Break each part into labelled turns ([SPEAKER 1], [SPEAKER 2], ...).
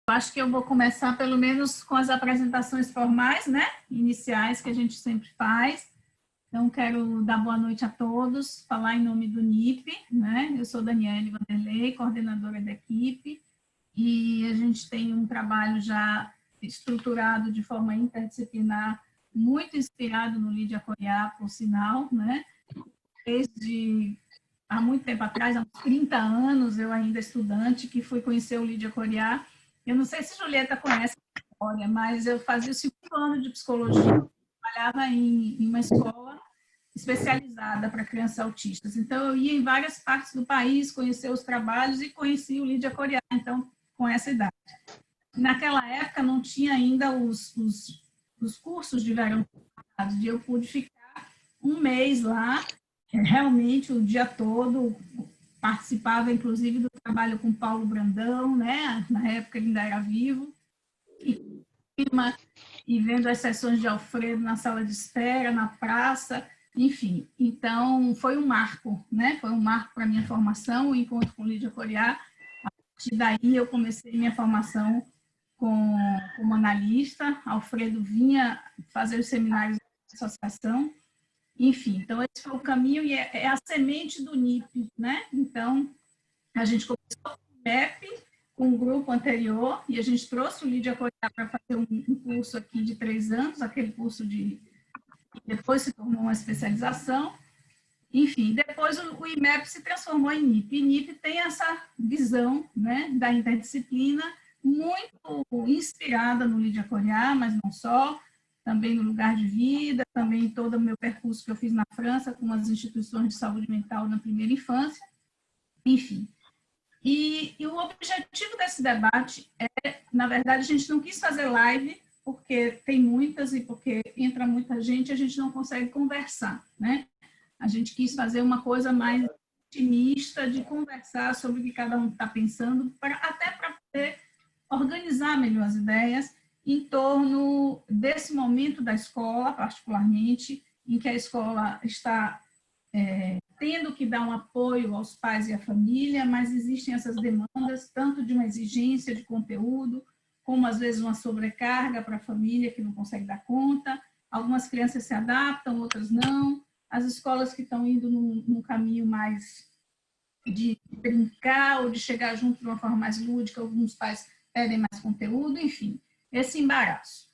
[SPEAKER 1] Acho que eu vou começar pelo menos com as apresentações formais, né? Iniciais que a gente sempre faz. Então, quero dar boa noite a todos, falar em nome do NIP, né? Eu sou Daniele Vanderlei, coordenadora da equipe, e a gente tem um trabalho já estruturado de forma interdisciplinar, muito inspirado no Lídia Coriá, por sinal, né? Desde há muito tempo atrás, há uns 30 anos, eu ainda estudante, que fui conhecer o Lídia Coriá. Eu não sei se Julieta conhece a história, mas eu fazia o segundo ano de psicologia, trabalhava em uma escola especializada para crianças autistas. Então, eu ia em várias partes do país conhecer os trabalhos e conheci o Lídia Coriá, então, com essa idade. Naquela época, não tinha ainda os cursos de verão, e eu pude ficar um mês lá, realmente o dia todo, participava inclusive do trabalho com Paulo Brandão, né? Na época ele ainda era vivo, e vendo as sessões de Alfredo na sala de espera, na praça, enfim. Então, foi um marco, né? Foi um marco para a minha formação, o encontro com Lídia Coriá. A partir daí, eu comecei minha formação como analista. Alfredo vinha fazer os seminários da associação. Enfim, então, esse foi o caminho e é a semente do NIP, né? Então, a gente começou com o MEP, com um grupo anterior, e a gente trouxe o Lídia Coriá para fazer um curso aqui de 3 anos, aquele curso que depois se tornou uma especialização. Enfim, depois o IMEP se transformou em NIP. E NIP tem essa visão, né, da interdisciplina, muito inspirada no Lídia Coriá, mas não só, também no Lugar de Vida, também em todo o meu percurso que eu fiz na França, com as instituições de saúde mental na primeira infância, enfim. E o objetivo desse debate é, na verdade, a gente não quis fazer live, porque tem muitas e porque entra muita gente, a gente não consegue conversar, né? A gente quis fazer uma coisa mais intimista, de conversar sobre o que cada um está pensando, até para poder organizar melhor as ideias em torno desse momento da escola, particularmente, em que a escola está tendo que dar um apoio aos pais e à família, mas existem essas demandas, tanto de uma exigência de conteúdo, como às vezes uma sobrecarga para a família que não consegue dar conta. Algumas crianças se adaptam, outras não. As escolas que estão indo num caminho mais de brincar ou de chegar junto de uma forma mais lúdica, alguns pais pedem mais conteúdo, enfim, esse embaraço.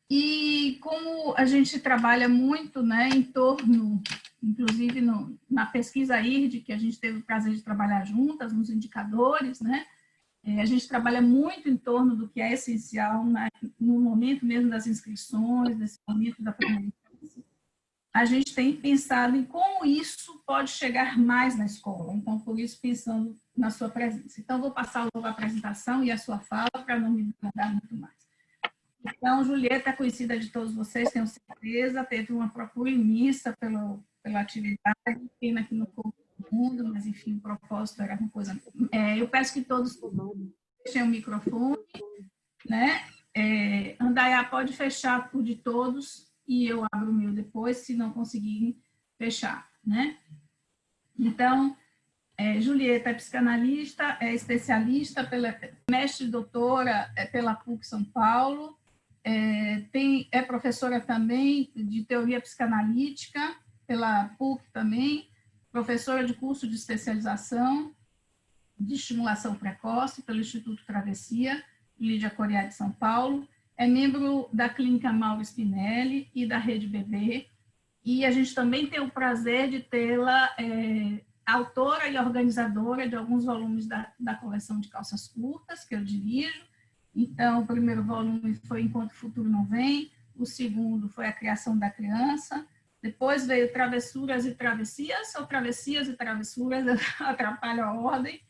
[SPEAKER 1] E como a gente trabalha muito, né, em torno, inclusive na pesquisa IRD, que a gente teve o prazer de trabalhar juntas, nos indicadores, né, a gente trabalha muito em torno do que é essencial no momento mesmo das inscrições, nesse momento da primeira infância. A gente tem pensado em como isso pode chegar mais na escola, então, por isso, pensando na sua presença. Então, vou passar logo a apresentação e a sua fala, para não me demandar muito mais. Então, Julieta é conhecida de todos vocês, tenho certeza, teve uma procura imensa pela atividade, pena que não ficou todo mundo, mas, enfim, o propósito era uma coisa... eu peço que todos fechem o microfone, né? Andaiá pode fechar o de todos e eu abro o meu depois, se não conseguirem fechar, né? Então, Julieta é psicanalista, é especialista, mestre e doutora pela PUC São Paulo, é professora também de teoria psicanalítica pela PUC também, professora de curso de especialização de estimulação precoce pelo Instituto Travessia, Lídia Coriá de São Paulo, é membro da Clínica Mauro Spinelli e da Rede Bebê, e a gente também tem o prazer de tê-la autora e organizadora de alguns volumes da coleção de calças curtas, que eu dirijo. Então, o primeiro volume foi Enquanto o Futuro Não Vem, o segundo foi A Criação da Criança, depois veio Travessuras e Travessias, ou Travessias e Travessuras, atrapalha a ordem.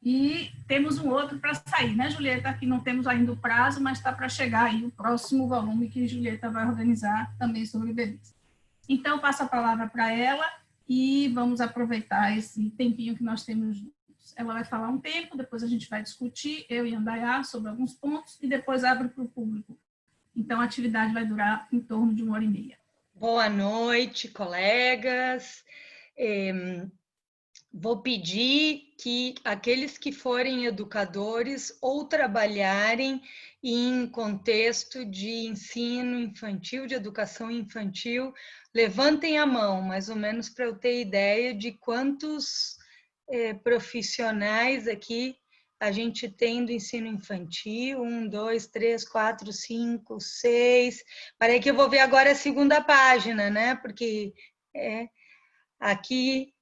[SPEAKER 1] E temos um outro para sair, né, Julieta? Aqui não temos ainda o prazo, mas está para chegar aí o próximo volume que Julieta vai organizar também sobre bebês. Então, passo a palavra para ela e vamos aproveitar esse tempinho que nós temos juntos. Ela vai falar um tempo, depois a gente vai discutir, eu e Andaiá, sobre alguns pontos, e depois abre para o público. Então, a atividade vai durar em torno de 1h30.
[SPEAKER 2] Boa noite, colegas. vou pedir que aqueles que forem educadores ou trabalharem em contexto de ensino infantil, de educação infantil, levantem a mão, mais ou menos para eu ter ideia de quantos profissionais aqui a gente tem do ensino infantil. 1, 2, 3, 4, 5, 6. Parei que eu vou ver agora a segunda página, né? Porque aqui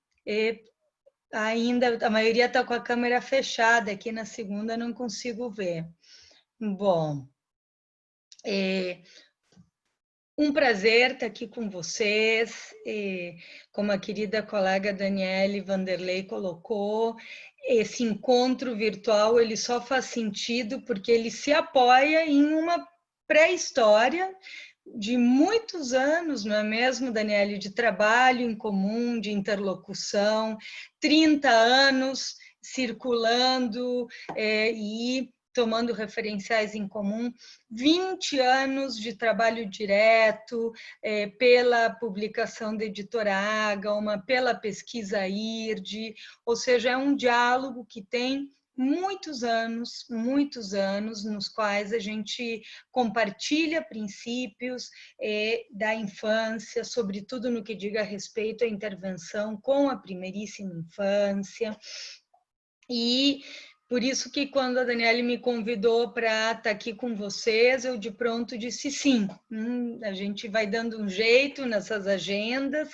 [SPEAKER 2] ainda a maioria está com a câmera fechada, aqui na segunda não consigo ver. Bom, um prazer estar aqui com vocês. Como a querida colega Daniele Vanderlei colocou, esse encontro virtual ele só faz sentido porque ele se apoia em uma pré-história de muitos anos, não é mesmo, Daniele, de trabalho em comum, de interlocução, 30 anos circulando e tomando referenciais em comum, 20 anos de trabalho direto, pela publicação da editora Ágama, pela pesquisa IRD, ou seja, é um diálogo que tem muitos anos, nos quais a gente compartilha princípios da infância, sobretudo no que diga respeito à intervenção com a primeiríssima infância. E por isso que quando a Daniele me convidou para estar aqui com vocês, eu de pronto disse sim, a gente vai dando um jeito nessas agendas,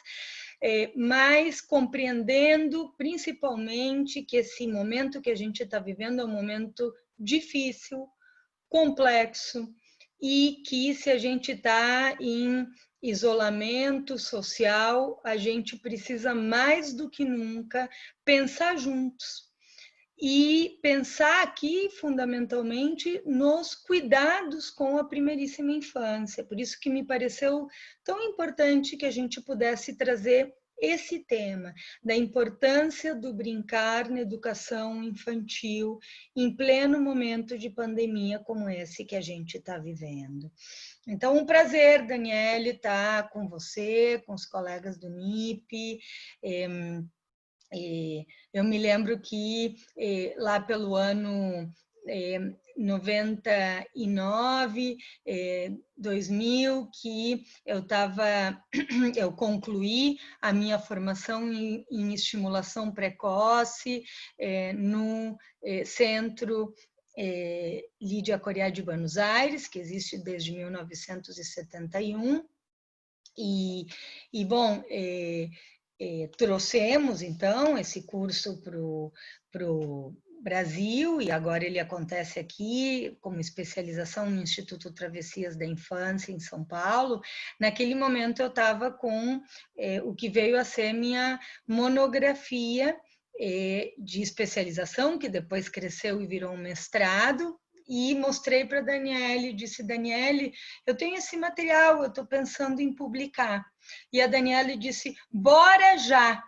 [SPEAKER 2] mas compreendendo principalmente que esse momento que a gente está vivendo é um momento difícil, complexo, e que se a gente está em isolamento social, a gente precisa mais do que nunca pensar juntos. E pensar aqui, fundamentalmente, nos cuidados com a primeiríssima infância. Por isso que me pareceu tão importante que a gente pudesse trazer esse tema, da importância do brincar na educação infantil, em pleno momento de pandemia como esse que a gente está vivendo. Então, um prazer, Daniele, estar com você, com os colegas do NIP. Eu me lembro que lá pelo ano 99, 2000, que eu concluí a minha formação em estimulação precoce no Centro Lídia Coriá de Buenos Aires, que existe desde 1971. Bom, trouxemos, então, esse curso para o Brasil, e agora ele acontece aqui como especialização no Instituto Travessias da Infância, em São Paulo. Naquele momento, eu estava com o que veio a ser minha monografia de especialização, que depois cresceu e virou um mestrado, e mostrei para a Daniele, disse, Daniele, eu tenho esse material, eu estou pensando em publicar. E a Daniele disse, bora já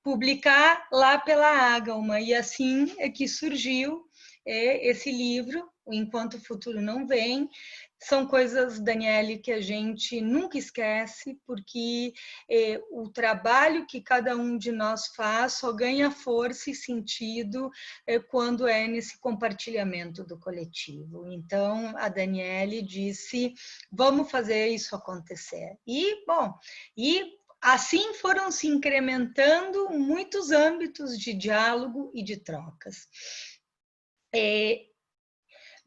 [SPEAKER 2] publicar lá pela Ágama. E assim é que surgiu esse livro, o Enquanto o Futuro Não Vem. São coisas, Daniele, que a gente nunca esquece, porque o trabalho que cada um de nós faz só ganha força e sentido quando é nesse compartilhamento do coletivo. Então, a Daniele disse, vamos fazer isso acontecer. E, bom, assim foram se incrementando muitos âmbitos de diálogo e de trocas.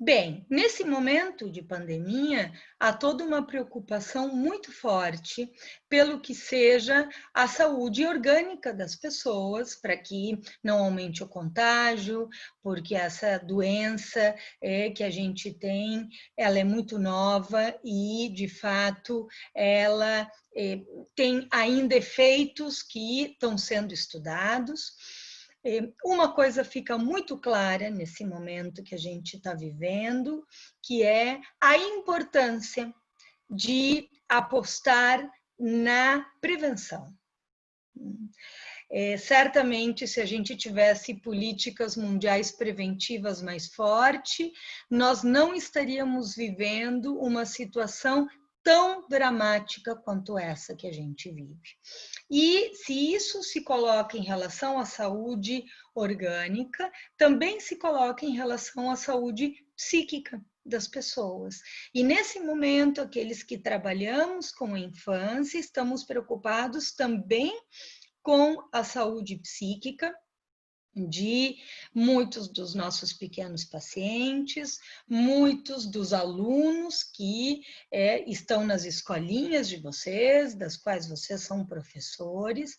[SPEAKER 2] Bem, nesse momento de pandemia, há toda uma preocupação muito forte pelo que seja a saúde orgânica das pessoas, para que não aumente o contágio, porque essa doença que a gente tem, ela é muito nova e, de fato, ela tem ainda efeitos que estão sendo estudados. Uma coisa fica muito clara nesse momento que a gente está vivendo, que é a importância de apostar na prevenção. Certamente, se a gente tivesse políticas mundiais preventivas mais fortes, nós não estaríamos vivendo uma situação tão dramática quanto essa que a gente vive. E se isso se coloca em relação à saúde orgânica, também se coloca em relação à saúde psíquica das pessoas. E nesse momento, aqueles que trabalhamos com a infância, estamos preocupados também com a saúde psíquica de muitos dos nossos pequenos pacientes, muitos dos alunos que estão nas escolinhas de vocês, das quais vocês são professores,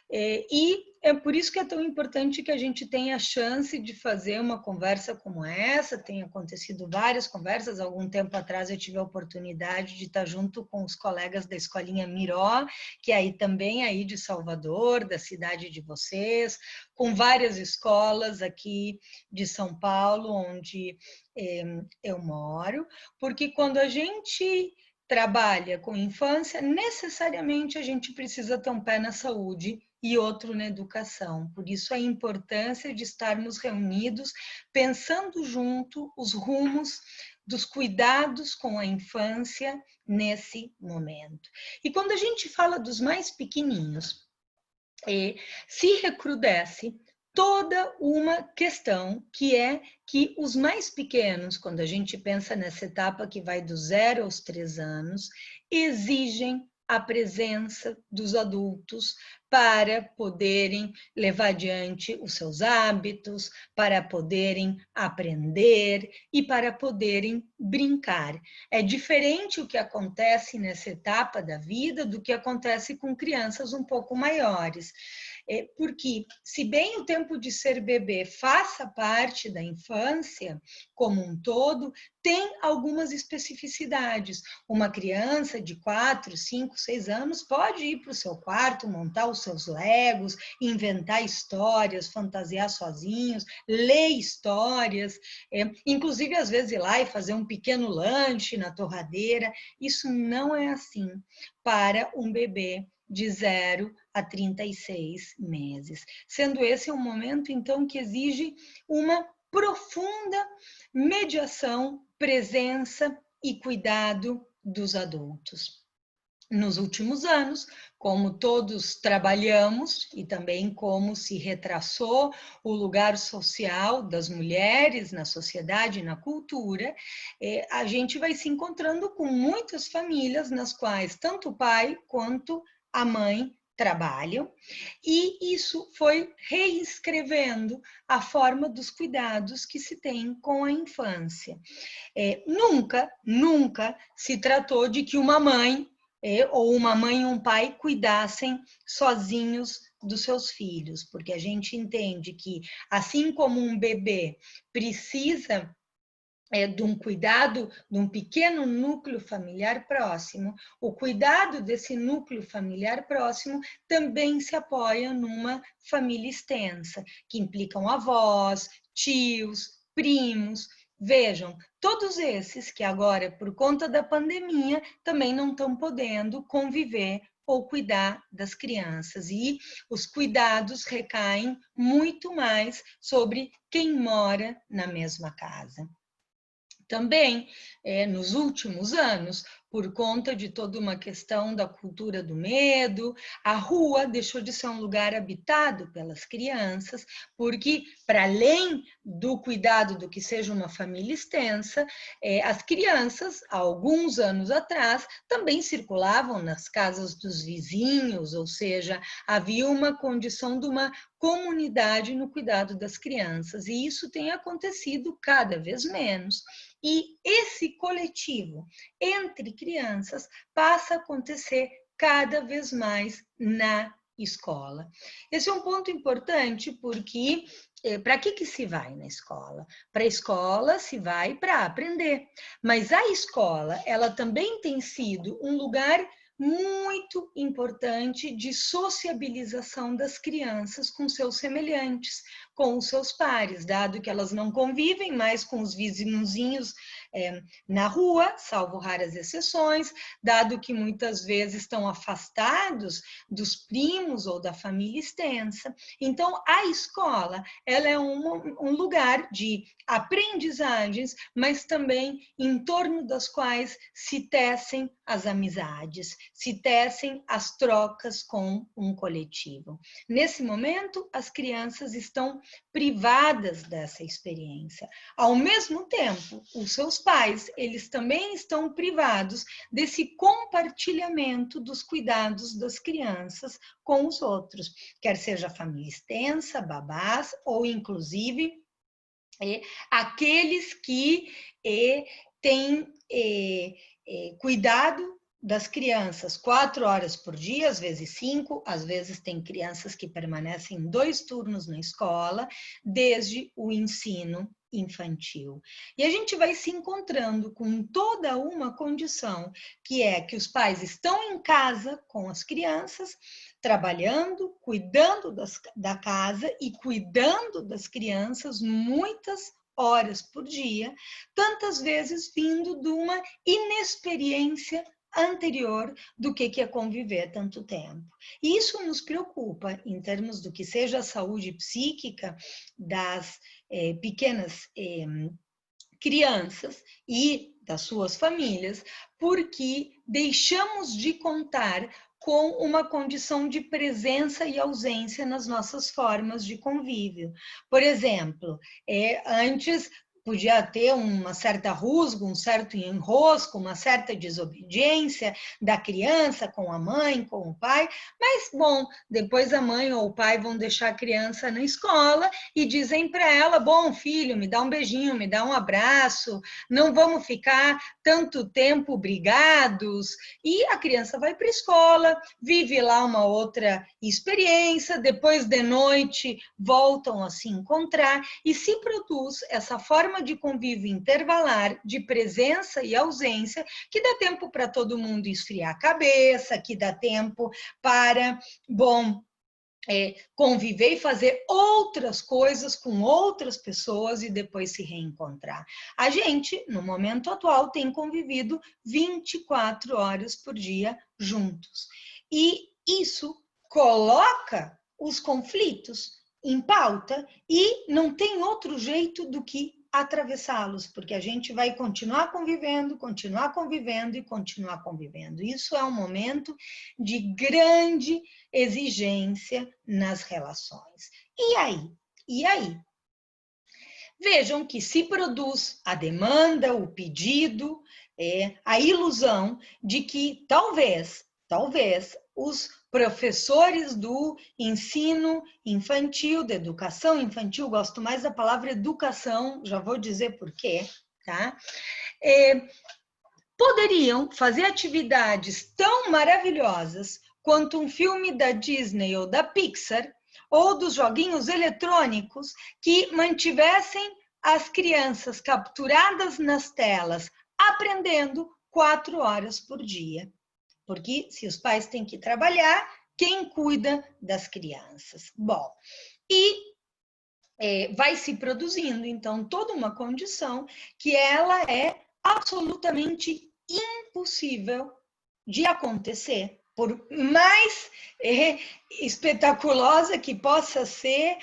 [SPEAKER 2] e é por isso que é tão importante que a gente tenha a chance de fazer uma conversa como essa. Tem acontecido várias conversas. Algum tempo atrás eu tive a oportunidade de estar junto com os colegas da Escolinha Miró, que é aí também aí de Salvador, da cidade de vocês, com várias escolas aqui de São Paulo, onde eu moro, porque quando a gente trabalha com infância, necessariamente a gente precisa ter um pé na saúde e outro na educação. Por isso a importância de estarmos reunidos, pensando junto os rumos dos cuidados com a infância nesse momento. E quando a gente fala dos mais pequeninos, se recrudesce toda uma questão, que é que os mais pequenos, quando a gente pensa nessa etapa que vai do 0 aos 3 anos, exigem a presença dos adultos para poderem levar adiante os seus hábitos, para poderem aprender e para poderem brincar. É diferente o que acontece nessa etapa da vida do que acontece com crianças um pouco maiores. Porque, se bem o tempo de ser bebê faça parte da infância como um todo, tem algumas especificidades. Uma criança de 4, 5, 6 anos pode ir para o seu quarto, montar os seus legos, inventar histórias, fantasiar sozinhos, ler histórias, inclusive às vezes ir lá e fazer um pequeno lanche na torradeira. Isso não é assim para um bebê de 0 a 36 meses. Sendo esse um momento, então, que exige uma profunda mediação, presença e cuidado dos adultos. Nos últimos anos, como todos trabalhamos e também como se retraçou o lugar social das mulheres na sociedade e na cultura, a gente vai se encontrando com muitas famílias nas quais tanto o pai quanto a mãe trabalham, e isso foi reescrevendo a forma dos cuidados que se tem com a infância. Nunca se tratou de que uma mãe ou uma mãe e um pai cuidassem sozinhos dos seus filhos, porque a gente entende que, assim como um bebê precisa de um cuidado de um pequeno núcleo familiar próximo, o cuidado desse núcleo familiar próximo também se apoia numa família extensa, que implicam avós, tios, primos. Vejam, todos esses que agora, por conta da pandemia, também não estão podendo conviver ou cuidar das crianças. E os cuidados recaem muito mais sobre quem mora na mesma casa. Também, nos últimos anos, por conta de toda uma questão da cultura do medo, a rua deixou de ser um lugar habitado pelas crianças, porque, para além do cuidado do que seja uma família extensa, as crianças, há alguns anos atrás, também circulavam nas casas dos vizinhos, ou seja, havia uma condição de uma comunidade no cuidado das crianças, e isso tem acontecido cada vez menos. E esse coletivo entre crianças passa a acontecer cada vez mais na escola. Esse é um ponto importante porque para que se vai na escola? Para a escola se vai para aprender, mas a escola ela também tem sido um lugar muito importante de sociabilização das crianças com seus semelhantes, com os seus pares, dado que elas não convivem mais com os vizinhozinhos na rua, salvo raras exceções, dado que muitas vezes estão afastados dos primos ou da família extensa. Então, a escola, ela é um lugar de aprendizagens, mas também em torno das quais se tecem as amizades, se tecem as trocas com um coletivo. Nesse momento, as crianças estão privadas dessa experiência. Ao mesmo tempo, os seus pais, eles também estão privados desse compartilhamento dos cuidados das crianças com os outros, quer seja família extensa, babás, ou inclusive aqueles que têm cuidado das crianças 4 horas por dia, às vezes 5, às vezes tem crianças que permanecem 2 turnos na escola, desde o ensino infantil. E a gente vai se encontrando com toda uma condição, que é que os pais estão em casa com as crianças, trabalhando, cuidando da casa e cuidando das crianças muitas horas por dia, tantas vezes vindo de uma inexperiência anterior do que é conviver tanto tempo. E isso nos preocupa em termos do que seja a saúde psíquica das pequenas crianças e das suas famílias, porque deixamos de contar com uma condição de presença e ausência nas nossas formas de convívio. Por exemplo, antes podia ter uma certa rusga, um certo enrosco, uma certa desobediência da criança com a mãe, com o pai, mas, bom, depois a mãe ou o pai vão deixar a criança na escola e dizem para ela, bom, filho, me dá um beijinho, me dá um abraço, não vamos ficar tanto tempo brigados, e a criança vai para a escola, vive lá uma outra experiência, depois de noite voltam a se encontrar e se produz essa forma de convívio intervalar, de presença e ausência, que dá tempo para todo mundo esfriar a cabeça, que dá tempo para, bom, conviver e fazer outras coisas com outras pessoas e depois se reencontrar. A gente, no momento atual, tem convivido 24 horas por dia juntos. E isso coloca os conflitos em pauta e não tem outro jeito do que atravessá-los, porque a gente vai continuar convivendo e continuar convivendo. Isso é um momento de grande exigência nas relações. E aí? Vejam que se produz a demanda, o pedido, a ilusão de que talvez os professores do ensino infantil, da educação infantil, gosto mais da palavra educação, já vou dizer por quê, tá? Poderiam fazer atividades tão maravilhosas quanto um filme da Disney ou da Pixar, ou dos joguinhos eletrônicos que mantivessem as crianças capturadas nas telas, aprendendo 4 horas por dia. Porque se os pais têm que trabalhar, quem cuida das crianças? Bom, vai se produzindo, então, toda uma condição que ela é absolutamente impossível de acontecer. Por mais espetaculosa que possa ser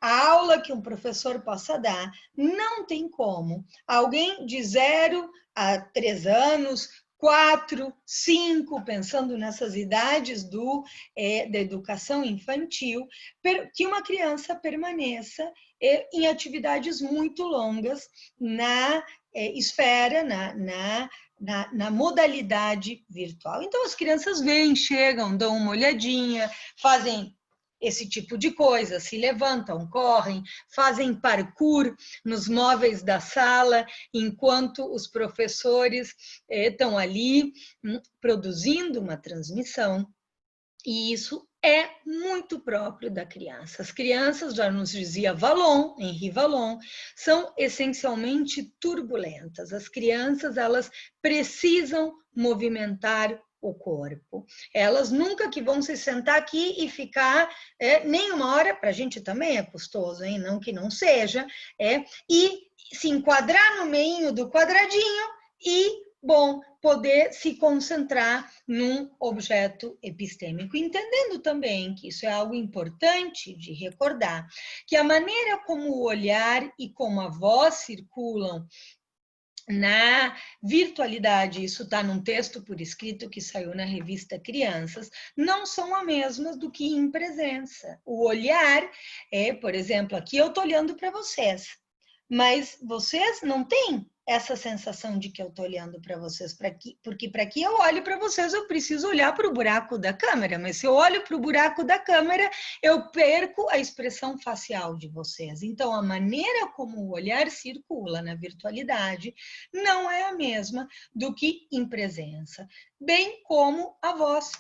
[SPEAKER 2] a aula que um professor possa dar, não tem como alguém de 0 a 3 anos, 4, 5, pensando nessas idades da educação infantil, que uma criança permaneça em atividades muito longas na esfera, na modalidade virtual. Então, as crianças vêm, chegam, dão uma olhadinha, fazem esse tipo de coisa, se levantam, correm, fazem parkour nos móveis da sala, enquanto os professores estão ali produzindo uma transmissão. E isso é muito próprio da criança. As crianças, já nos dizia Henri Vallon, são essencialmente turbulentas. As crianças, elas precisam movimentar o corpo. Elas nunca que vão se sentar aqui e ficar nem uma hora, para a gente também é custoso, hein? Não que não seja, e se enquadrar no meio do quadradinho e, bom, poder se concentrar num objeto epistêmico, entendendo também que isso é algo importante de recordar, que a maneira como o olhar e como a voz circulam na virtualidade, isso está num texto por escrito que saiu na revista Crianças, não são as mesmas do que em presença. O olhar por exemplo, aqui eu estou olhando para vocês, mas vocês não têm essa sensação de que eu estou olhando para vocês, porque para que eu olhe para vocês, eu preciso olhar para o buraco da câmera, mas se eu olho para o buraco da câmera, eu perco a expressão facial de vocês. Então, a maneira como o olhar circula na virtualidade não é a mesma do que em presença, bem como a voz.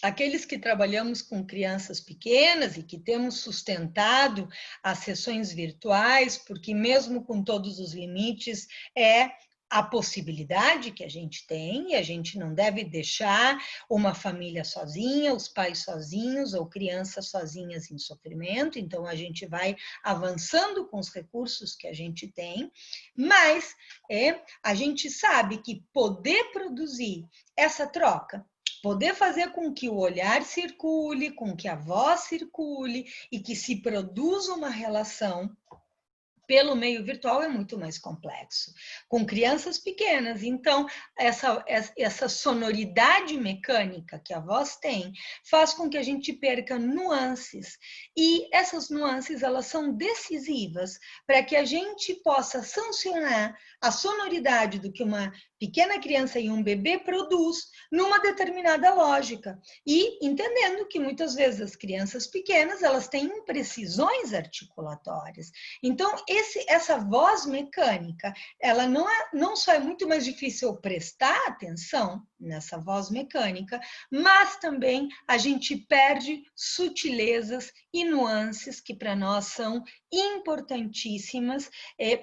[SPEAKER 2] Aqueles que trabalhamos com crianças pequenas e que temos sustentado as sessões virtuais, porque mesmo com todos os limites, é a possibilidade que a gente tem, e a gente não deve deixar uma família sozinha, os pais sozinhos ou crianças sozinhas em sofrimento, então a gente vai avançando com os recursos que a gente tem, mas a gente sabe que poder produzir essa troca, poder fazer com que o olhar circule, com que a voz circule e que se produza uma relação pelo meio virtual é muito mais complexo, com crianças pequenas. Então, essa sonoridade mecânica que a voz tem faz com que a gente perca nuances. E essas nuances, elas são decisivas para que a gente possa sancionar a sonoridade do que uma pequena criança e um bebê produz numa determinada lógica. E entendendo que muitas vezes as crianças pequenas, elas têm imprecisões articulatórias. Então, essa voz mecânica, ela não só é muito mais difícil prestar atenção nessa voz mecânica, mas também a gente perde sutilezas e nuances que para nós são importantíssimas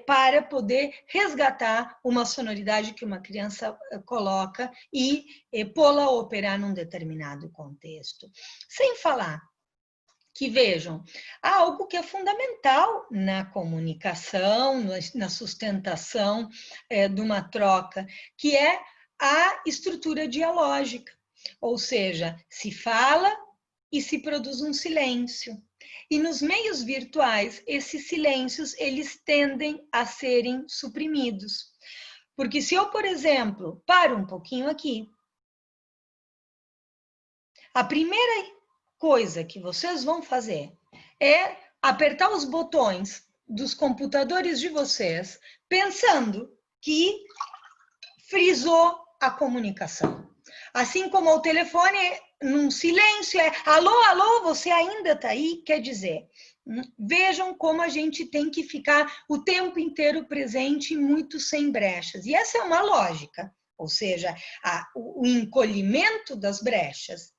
[SPEAKER 2] para poder resgatar uma sonoridade que uma criança coloca e pô-la a operar num determinado contexto. Sem falar que, vejam, há algo que é fundamental na comunicação, na sustentação de uma troca, que é a estrutura dialógica. Ou seja, se fala e se produz um silêncio. E nos meios virtuais, esses silêncios, eles tendem a serem suprimidos. Porque se eu, por exemplo, paro um pouquinho aqui, a primeira coisa que vocês vão fazer é apertar os botões dos computadores de vocês, pensando que frisou a comunicação. Assim como o telefone, num silêncio, alô, alô, você ainda está aí? Quer dizer, vejam como a gente tem que ficar o tempo inteiro presente e muito sem brechas. E essa é uma lógica, ou seja, o encolhimento das brechas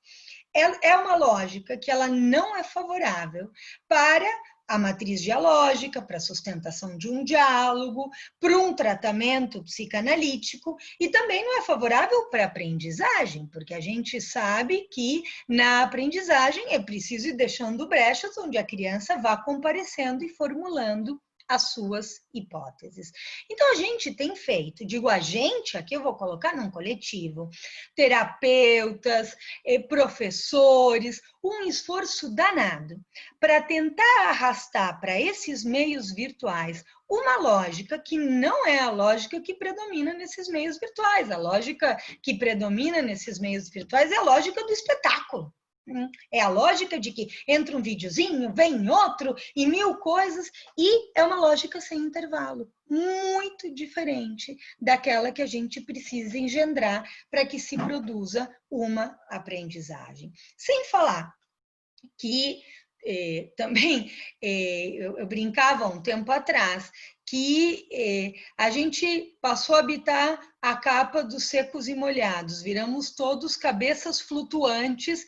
[SPEAKER 2] é uma lógica que ela não é favorável para a matriz dialógica, para a sustentação de um diálogo, para um tratamento psicanalítico, e também não é favorável para a aprendizagem, porque a gente sabe que na aprendizagem é preciso ir deixando brechas onde a criança vá comparecendo e formulando as suas hipóteses. Então, a gente tem feito, digo a gente, aqui eu vou colocar num coletivo, terapeutas, professores, um esforço danado para tentar arrastar para esses meios virtuais uma lógica que não é a lógica que predomina nesses meios virtuais. A lógica que predomina nesses meios virtuais é a lógica do espetáculo. É a lógica de que entra um videozinho, vem outro e 1000 coisas, e é uma lógica sem intervalo, muito diferente daquela que a gente precisa engendrar para que se produza uma aprendizagem. Sem falar que também eu brincava um tempo atrás que a gente passou a habitar a capa dos secos e molhados, viramos todos cabeças flutuantes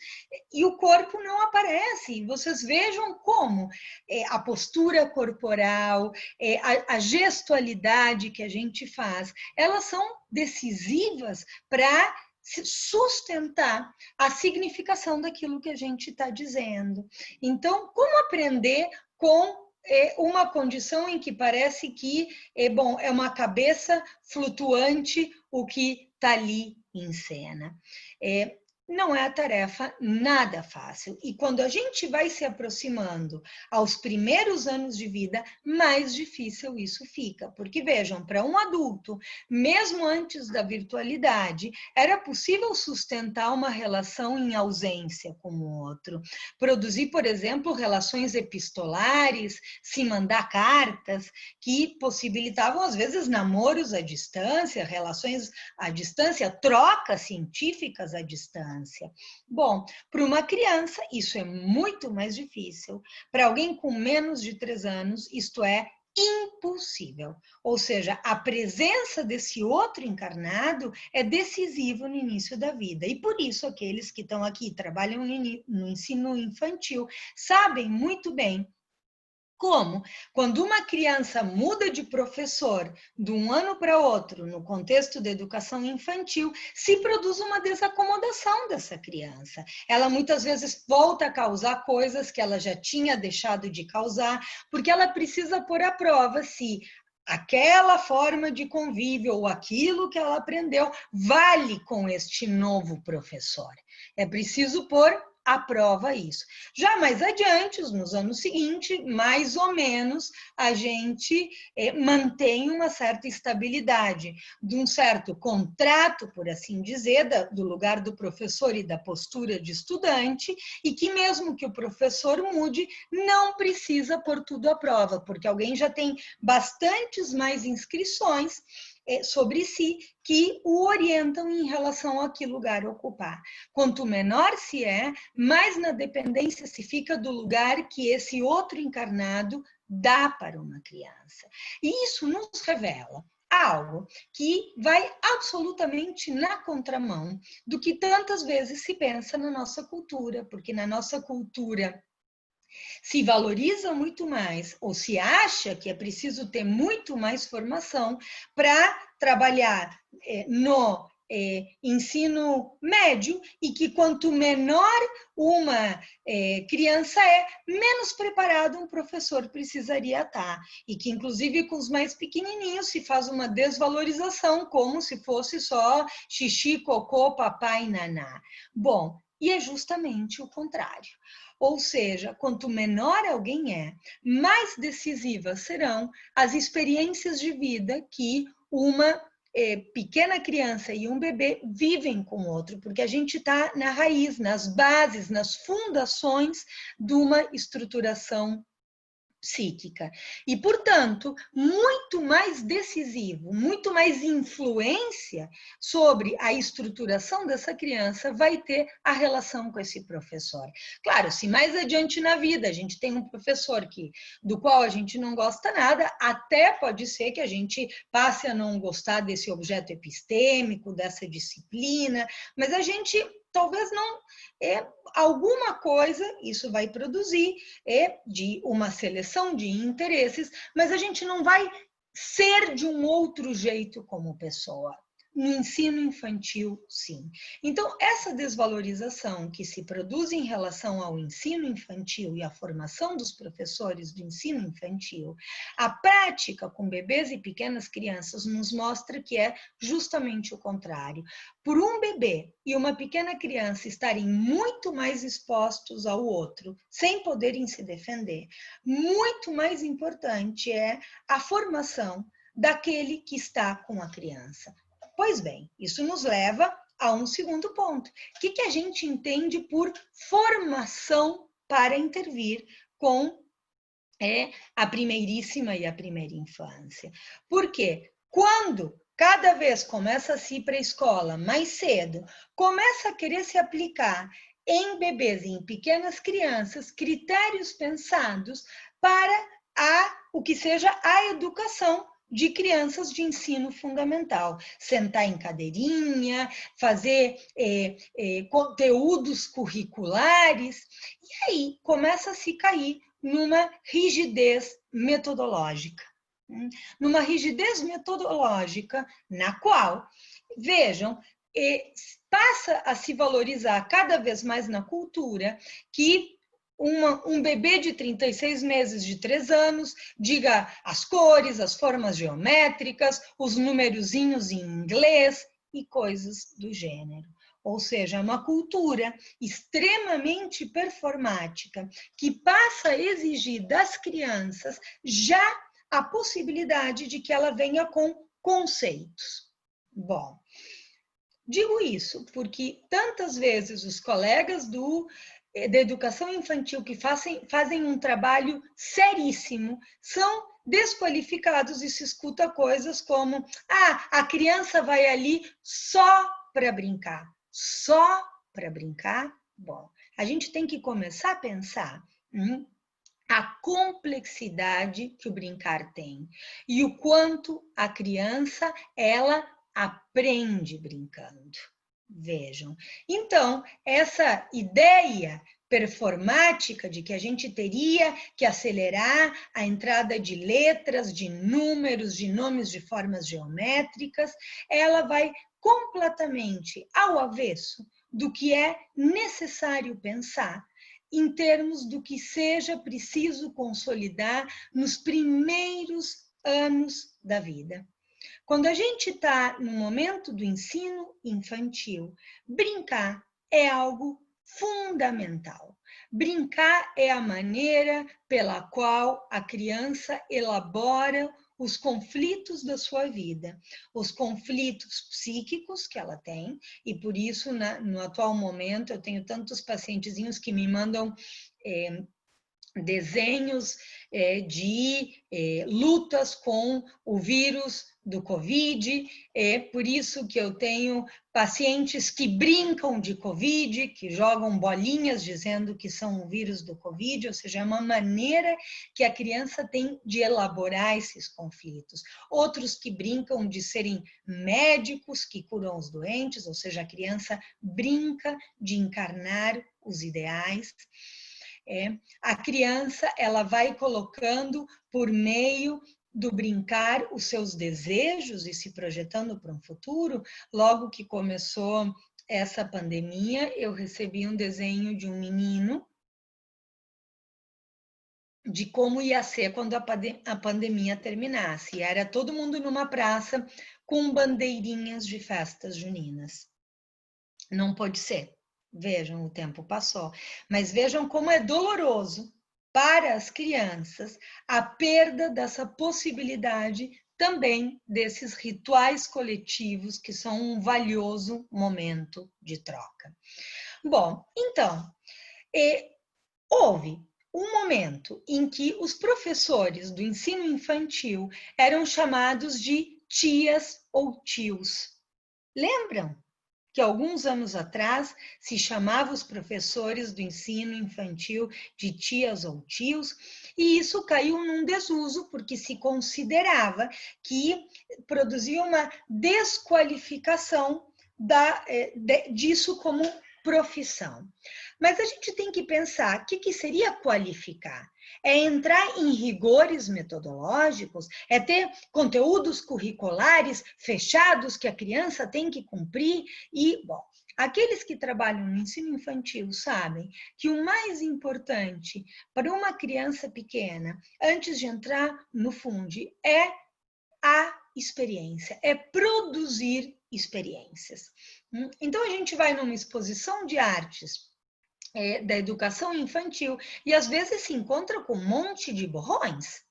[SPEAKER 2] e o corpo não aparece. Vocês vejam como a postura corporal, a gestualidade que a gente faz, elas são decisivas para sustentar a significação daquilo que a gente está dizendo. Então, como aprender com uma condição em que parece que é uma cabeça flutuante o que está ali em cena? Não é a tarefa nada fácil. E quando a gente vai se aproximando aos primeiros anos de vida, mais difícil isso fica. Porque, vejam, para um adulto, mesmo antes da virtualidade, era possível sustentar uma relação em ausência com o outro. Produzir, por exemplo, relações epistolares, se mandar cartas, que possibilitavam, às vezes, namoros à distância, relações à distância, trocas científicas à distância. Bom, para uma criança, isso é muito mais difícil. Para alguém com menos de 3 anos, isto é impossível. Ou seja, a presença desse outro encarnado é decisivo no início da vida. E por isso, aqueles que estão aqui, trabalham no ensino infantil, sabem muito bem como, quando uma criança muda de professor de um ano para outro, no contexto da educação infantil, se produz uma desacomodação dessa criança. Ela muitas vezes volta a causar coisas que ela já tinha deixado de causar, porque ela precisa pôr à prova se aquela forma de convívio ou aquilo que ela aprendeu vale com este novo professor. É preciso pôr à prova isso. Já mais adiante, nos anos seguintes, mais ou menos, a gente mantém uma certa estabilidade, de um certo contrato, por assim dizer, do lugar do professor e da postura de estudante, e que mesmo que o professor mude, não precisa pôr tudo à prova, porque alguém já tem bastantes mais inscrições sobre si que o orientam em relação a que lugar ocupar. Quanto menor se é, mais na dependência se fica do lugar que esse outro encarnado dá para uma criança. E isso nos revela algo que vai absolutamente na contramão do que tantas vezes se pensa na nossa cultura, porque na nossa cultura se valoriza muito mais, ou se acha que é preciso ter muito mais formação para trabalhar no ensino médio, e que quanto menor uma criança menos preparado um professor precisaria estar. E que, inclusive, com os mais pequenininhos se faz uma desvalorização, como se fosse só xixi, cocô, papai e naná. Bom, e é justamente o contrário. Ou seja, quanto menor alguém mais decisivas serão as experiências de vida que uma pequena criança e um bebê vivem com o outro, porque a gente está na raiz, nas bases, nas fundações de uma estruturação psíquica. E, portanto, muito mais decisivo, muito mais influência sobre a estruturação dessa criança vai ter a relação com esse professor. Claro, se mais adiante na vida a gente tem um professor do qual a gente não gosta nada, até pode ser que a gente passe a não gostar desse objeto epistêmico, dessa disciplina, mas a gente talvez não, alguma coisa isso vai produzir de uma seleção de interesses, mas a gente não vai ser de um outro jeito como pessoa. No ensino infantil, sim. Então, essa desvalorização que se produz em relação ao ensino infantil e à formação dos professores do ensino infantil, a prática com bebês e pequenas crianças nos mostra que é justamente o contrário. Por um bebê e uma pequena criança estarem muito mais expostos ao outro, sem poderem se defender, muito mais importante é a formação daquele que está com a criança. Pois bem, isso nos leva a um segundo ponto. O que a gente entende por formação para intervir com a primeiríssima e a primeira infância? Porque quando cada vez começa a ir para a escola mais cedo, começa a querer se aplicar em bebês e em pequenas crianças critérios pensados para o que seja a educação de crianças de ensino fundamental. Sentar em cadeirinha, fazer conteúdos curriculares, e aí começa a se cair numa rigidez metodológica. Numa rigidez metodológica na qual, vejam, passa a se valorizar cada vez mais na cultura que um bebê de 36 meses, de 3 anos, diga as cores, as formas geométricas, os numerozinhos em inglês e coisas do gênero. Ou seja, é uma cultura extremamente performática que passa a exigir das crianças já a possibilidade de que ela venha com conceitos. Bom, digo isso porque tantas vezes os colegas da educação infantil que fazem um trabalho seríssimo são desqualificados e se escuta coisas como: a criança vai ali só para brincar. Só para brincar? Bom, a gente tem que começar a pensar a complexidade que o brincar tem e o quanto a criança, ela aprende brincando. Vejam. Então, essa ideia performática de que a gente teria que acelerar a entrada de letras, de números, de nomes de formas geométricas, ela vai completamente ao avesso do que é necessário pensar em termos do que seja preciso consolidar nos primeiros anos da vida. Quando a gente está no momento do ensino infantil, brincar é algo fundamental. Brincar é a maneira pela qual a criança elabora os conflitos da sua vida, os conflitos psíquicos que ela tem, e por isso, no atual momento, eu tenho tantos pacientezinhos que me mandam desenhos de lutas com o vírus do Covid, é por isso que eu tenho pacientes que brincam de Covid, que jogam bolinhas dizendo que são o vírus do Covid, ou seja, é uma maneira que a criança tem de elaborar esses conflitos. Outros que brincam de serem médicos que curam os doentes, ou seja, a criança brinca de encarnar os ideais. A criança, ela vai colocando por meio do brincar os seus desejos e se projetando para um futuro. Logo que começou essa pandemia, eu recebi um desenho de um menino de como ia ser quando a pandemia terminasse. E era todo mundo numa praça com bandeirinhas de festas juninas. Não pode ser. Vejam, o tempo passou. Mas vejam como é doloroso para as crianças a perda dessa possibilidade também desses rituais coletivos que são um valioso momento de troca. Bom, então, houve um momento em que os professores do ensino infantil eram chamados de tias ou tios. Lembram? Que alguns anos atrás se chamava os professores do ensino infantil de tias ou tios, e isso caiu num desuso, porque se considerava que produzia uma desqualificação disso como profissão. Mas a gente tem que pensar o que seria qualificar. É entrar em rigores metodológicos, é ter conteúdos curriculares fechados que a criança tem que cumprir e, bom, aqueles que trabalham no ensino infantil sabem que o mais importante para uma criança pequena, antes de entrar no Fundi, é a experiência, é produzir experiências. Então, a gente vai numa exposição de artes da educação infantil e às vezes se encontra com um monte de borrões.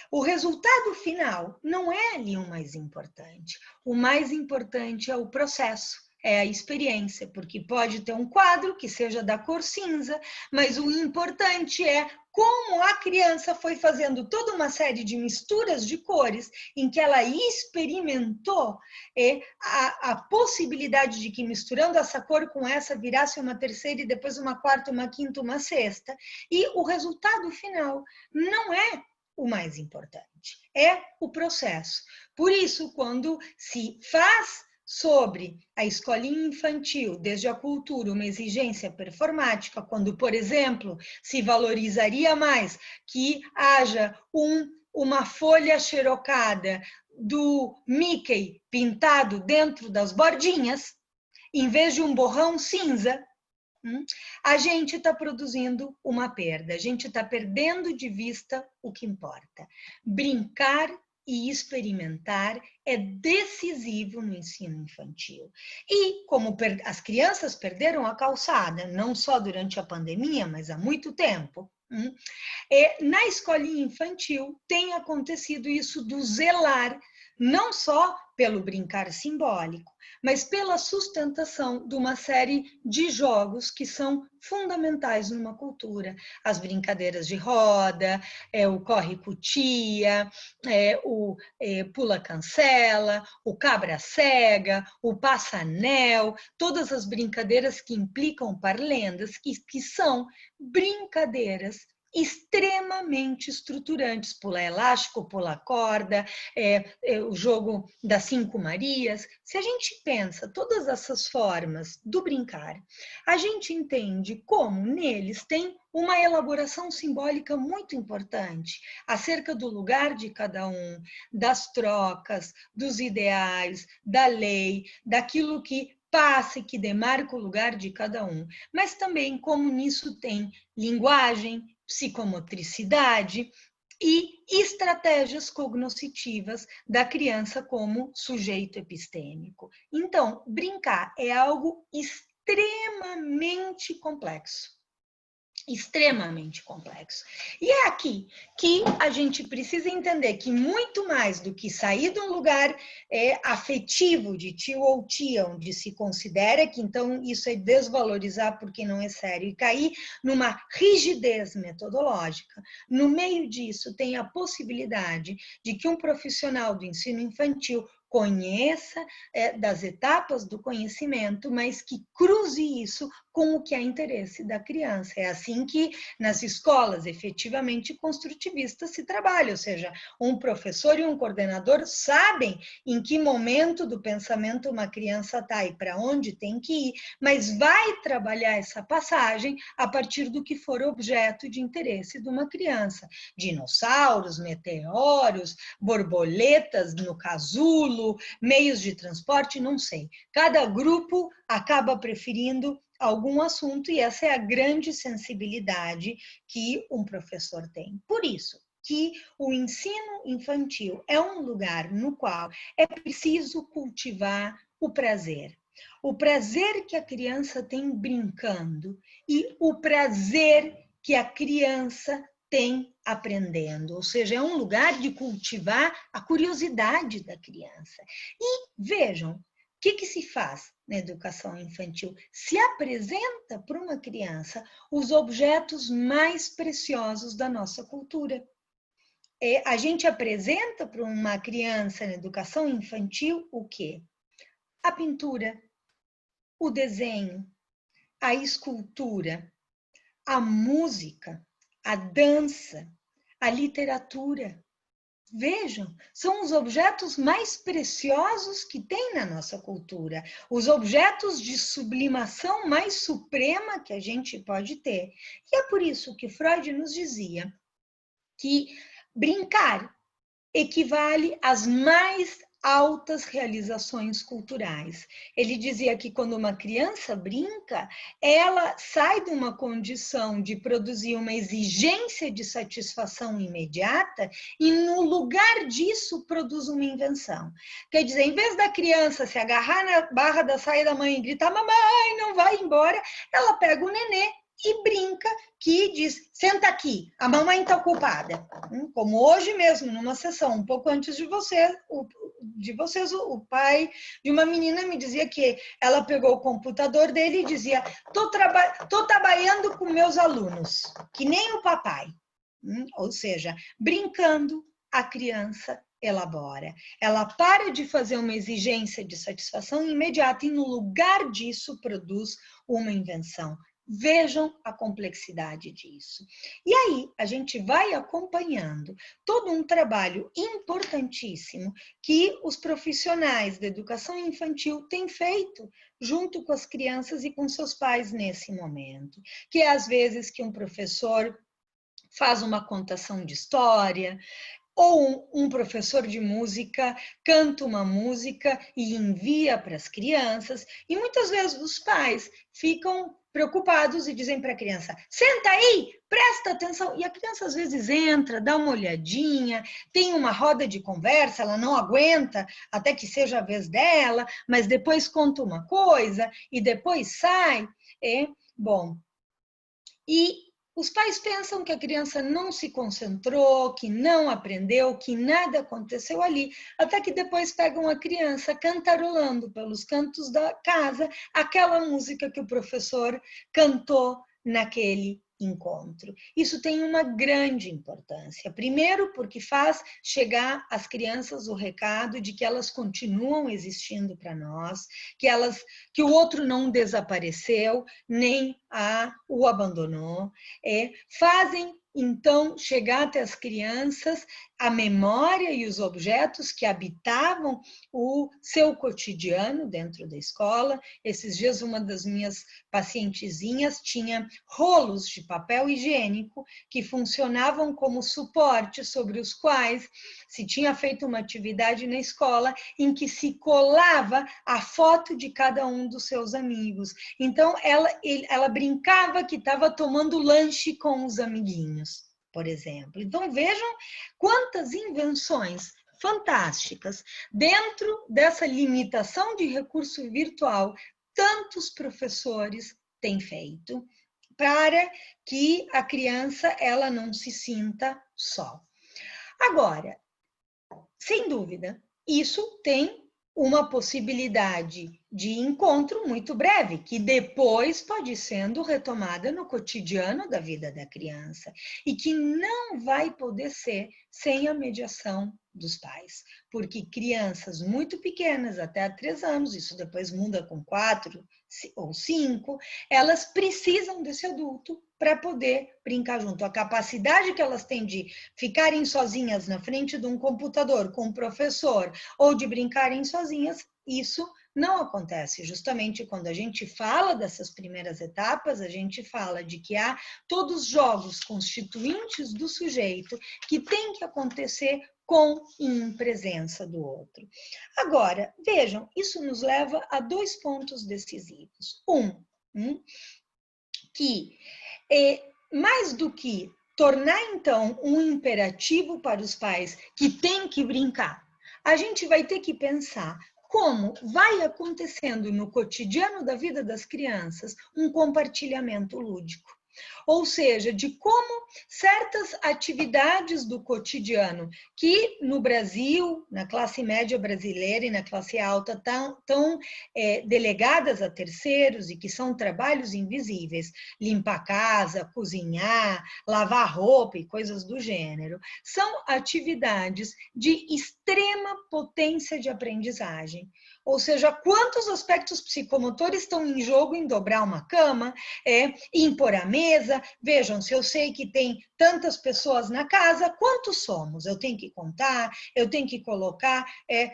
[SPEAKER 2] O resultado final não é ali o mais importante. O mais importante é o processo, é a experiência, porque pode ter um quadro que seja da cor cinza, mas o importante é como a criança foi fazendo toda uma série de misturas de cores em que ela experimentou a possibilidade de que misturando essa cor com essa virasse uma terceira e depois uma quarta, uma quinta, uma sexta. E o resultado final não é o mais importante, é o processo. Por isso, quando se faz sobre a escolinha infantil, desde a cultura, uma exigência performática, quando, por exemplo, se valorizaria mais que haja uma folha xerocada do Mickey pintado dentro das bordinhas, em vez de um borrão cinza, a gente está produzindo uma perda, a gente está perdendo de vista o que importa. Brincar e experimentar é decisivo no ensino infantil. E como as crianças perderam a calçada, não só durante a pandemia, mas há muito tempo, na escolinha infantil tem acontecido isso do zelar, não só pelo brincar simbólico, mas pela sustentação de uma série de jogos que são fundamentais numa cultura. As brincadeiras de roda, o corre-cutia, o pula-cancela, o cabra-cega, o passa-anel, todas as brincadeiras que implicam parlendas, que são brincadeiras extremamente estruturantes, pular elástico, pular corda, o jogo das 5 Marias. Se a gente pensa todas essas formas do brincar, a gente entende como neles tem uma elaboração simbólica muito importante acerca do lugar de cada um, das trocas, dos ideais, da lei, daquilo que passa e que demarca o lugar de cada um, mas também como nisso tem linguagem, psicomotricidade e estratégias cognoscitivas da criança como sujeito epistêmico. Então, brincar é algo extremamente complexo. Extremamente complexo. E é aqui que a gente precisa entender que muito mais do que sair de um lugar afetivo de tio ou tia, onde se considera que então isso é desvalorizar porque não é sério, e cair numa rigidez metodológica, no meio disso tem a possibilidade de que um profissional do ensino infantil conheça das etapas do conhecimento, mas que cruze isso com o que é interesse da criança. É assim que nas escolas efetivamente construtivistas se trabalha, ou seja, um professor e um coordenador sabem em que momento do pensamento uma criança está e para onde tem que ir, mas vai trabalhar essa passagem a partir do que for objeto de interesse de uma criança. Dinossauros, meteoros, borboletas no casulo, meios de transporte, não sei. Cada grupo acaba preferindo algum assunto e essa é a grande sensibilidade que um professor tem. Por isso que o ensino infantil é um lugar no qual é preciso cultivar o prazer. O prazer que a criança tem brincando e o prazer que a criança tem aprendendo, ou seja, é um lugar de cultivar a curiosidade da criança. E vejam, o que se faz na educação infantil? Se apresenta para uma criança os objetos mais preciosos da nossa cultura. A gente apresenta para uma criança na educação infantil o quê? A pintura, o desenho, a escultura, a música, a dança, a literatura. Vejam, são os objetos mais preciosos que tem na nossa cultura, os objetos de sublimação mais suprema que a gente pode ter. E é por isso que Freud nos dizia que brincar equivale às mais altas realizações culturais. Ele dizia que quando uma criança brinca, ela sai de uma condição de produzir uma exigência de satisfação imediata e no lugar disso produz uma invenção. Quer dizer, em vez da criança se agarrar na barra da saia da mãe e gritar, mamãe, não vai embora, ela pega o nenê e brinca, que diz, senta aqui, a mamãe está ocupada. Como hoje mesmo, numa sessão, um pouco antes de vocês, o pai de uma menina me dizia que ela pegou o computador dele e dizia, tô trabalhando com meus alunos, que nem o papai. Ou seja, brincando, a criança elabora. Ela para de fazer uma exigência de satisfação imediata e, no lugar disso, produz uma invenção. Vejam a complexidade disso. E aí, a gente vai acompanhando todo um trabalho importantíssimo que os profissionais da educação infantil têm feito junto com as crianças e com seus pais nesse momento. Que é às vezes que um professor faz uma contação de história, Ou um professor de música canta uma música e envia para as crianças, e muitas vezes os pais ficam preocupados e dizem para a criança: senta aí, presta atenção. E a criança às vezes entra, dá uma olhadinha, tem uma roda de conversa, ela não aguenta até que seja a vez dela, mas depois conta uma coisa e depois sai. Bom, e os pais pensam que a criança não se concentrou, que não aprendeu, que nada aconteceu ali, até que depois pegam a criança cantarolando pelos cantos da casa aquela música que o professor cantou naquele encontro. Isso tem uma grande importância. Primeiro, porque faz chegar às crianças o recado de que elas continuam existindo para nós, que o outro não desapareceu, nem o abandonou. Fazem, então, chegar até as crianças a memória e os objetos que habitavam o seu cotidiano dentro da escola. Esses dias, uma das minhas pacientezinhas tinha rolos de papel higiênico que funcionavam como suporte sobre os quais se tinha feito uma atividade na escola em que se colava a foto de cada um dos seus amigos. Então, ela brincava que estava tomando lanche com os amiguinhos, por exemplo. Então, vejam quantas invenções fantásticas dentro dessa limitação de recurso virtual tantos professores têm feito para que a criança ela não se sinta só. Agora, sem dúvida, isso tem uma possibilidade de encontro muito breve, que depois pode sendo retomada no cotidiano da vida da criança e que não vai poder ser sem a mediação dos pais, porque crianças muito pequenas, até 3 anos, isso depois muda com 4 ou 5, elas precisam desse adulto para poder brincar junto. A capacidade que elas têm de ficarem sozinhas na frente de um computador com um professor ou de brincarem sozinhas, isso não acontece. Justamente quando a gente fala dessas primeiras etapas, a gente fala de que há todos os jogos constituintes do sujeito que tem que acontecer com e em presença do outro. Agora, vejam, isso nos leva a 2 pontos decisivos. Que mais do que tornar, então, um imperativo para os pais que têm que brincar, a gente vai ter que pensar como vai acontecendo no cotidiano da vida das crianças um compartilhamento lúdico. Ou seja, de como certas atividades do cotidiano que no Brasil, na classe média brasileira e na classe alta, estão delegadas a terceiros e que são trabalhos invisíveis, limpar a casa, cozinhar, lavar roupa e coisas do gênero, são atividades de extrema potência de aprendizagem. Ou seja, quantos aspectos psicomotores estão em jogo em dobrar uma cama, impor a mesa. Vejam, se eu sei que tem tantas pessoas na casa, quantos somos? Eu tenho que contar, eu tenho que colocar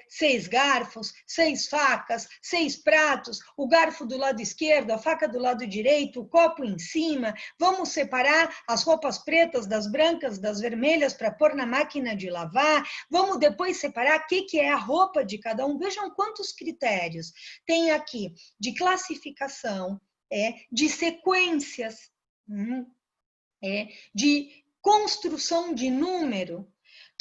[SPEAKER 2] 6 garfos, 6 facas, 6 pratos, o garfo do lado esquerdo, a faca do lado direito, o copo em cima. Vamos separar as roupas pretas das brancas, das vermelhas para pôr na máquina de lavar. Vamos depois separar o que é a roupa de cada um. Vejam quantos critérios tem aqui de classificação, de sequências, de construção de número.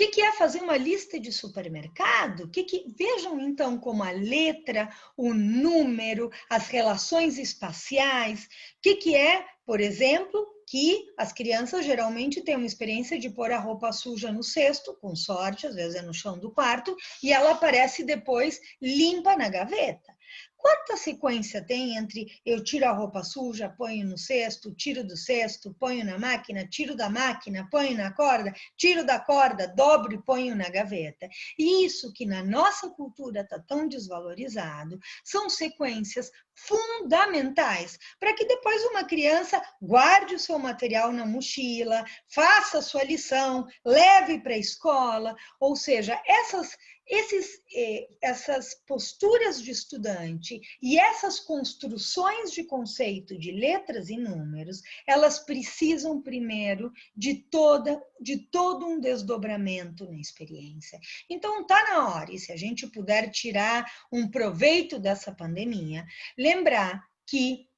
[SPEAKER 2] O que é fazer uma lista de supermercado? Vejam, então, como a letra, o número, as relações espaciais. O que é, por exemplo, que as crianças geralmente têm uma experiência de pôr a roupa suja no cesto, com sorte, às vezes é no chão do quarto, e ela aparece depois limpa na gaveta. Quanta sequência tem entre eu tiro a roupa suja, ponho no cesto, tiro do cesto, ponho na máquina, tiro da máquina, ponho na corda, tiro da corda, dobro e ponho na gaveta. E isso que na nossa cultura está tão desvalorizado, são sequências fundamentais para que depois uma criança guarde o seu material na mochila, faça a sua lição, leve para a escola, ou seja, essas posturas de estudante e essas construções de conceito de letras e números, elas precisam primeiro de todo um desdobramento na experiência. Então, está na hora, e se a gente puder tirar um proveito dessa pandemia, lembrar que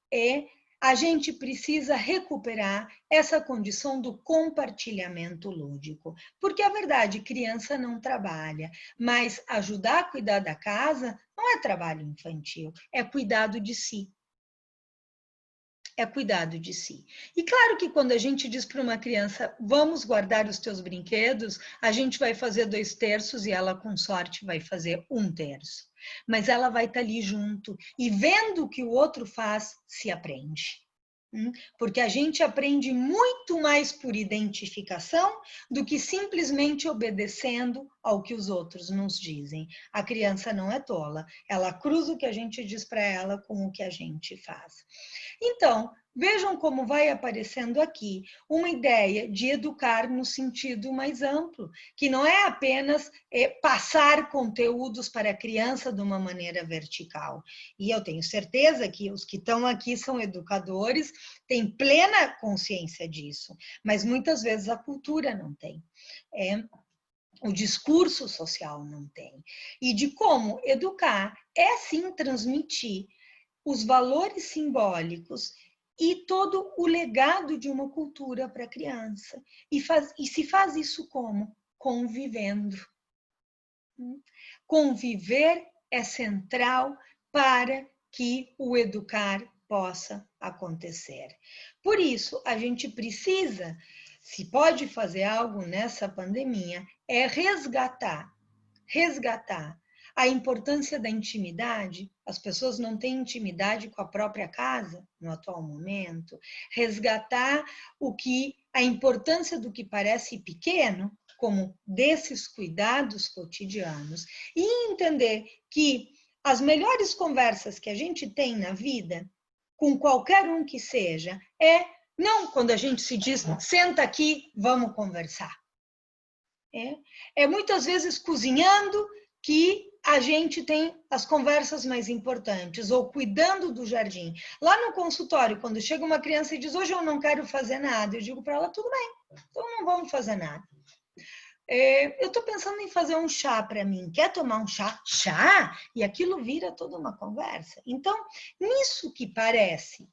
[SPEAKER 2] a gente precisa recuperar essa condição do compartilhamento lúdico. Porque a verdade, criança não trabalha, mas ajudar a cuidar da casa não é trabalho infantil, é cuidado de si. É cuidado de si. E claro que quando a gente diz para uma criança, vamos guardar os teus brinquedos, a gente vai fazer 2/3 e ela, com sorte, vai fazer 1/3. Mas ela vai estar ali junto e vendo o que o outro faz, se aprende. Porque a gente aprende muito mais por identificação do que simplesmente obedecendo ao que os outros nos dizem. A criança não é tola, ela cruza o que a gente diz para ela com o que a gente faz. Então, vejam como vai aparecendo aqui uma ideia de educar no sentido mais amplo, que não é apenas passar conteúdos para a criança de uma maneira vertical. E eu tenho certeza que os que estão aqui são educadores, têm plena consciência disso, mas muitas vezes a cultura não tem. O discurso social não tem. E de como educar é sim transmitir os valores simbólicos e todo o legado de uma cultura para a criança. E se faz isso como? Convivendo. Conviver é central para que o educar possa acontecer. Por isso, a gente precisa, se pode fazer algo nessa pandemia, é resgatar a importância da intimidade. As pessoas não têm intimidade com a própria casa no atual momento. Resgatar a importância do que parece pequeno, como desses cuidados cotidianos, e entender que as melhores conversas que a gente tem na vida, com qualquer um que seja, não quando a gente se diz, senta aqui, vamos conversar. Muitas vezes cozinhando que a gente tem as conversas mais importantes, ou cuidando do jardim. Lá no consultório, quando chega uma criança e diz, hoje eu não quero fazer nada, eu digo para ela, tudo bem, então não vamos fazer nada. Eu estou pensando em fazer um chá para mim, quer tomar um chá? Chá? E aquilo vira toda uma conversa. Então, nisso que parece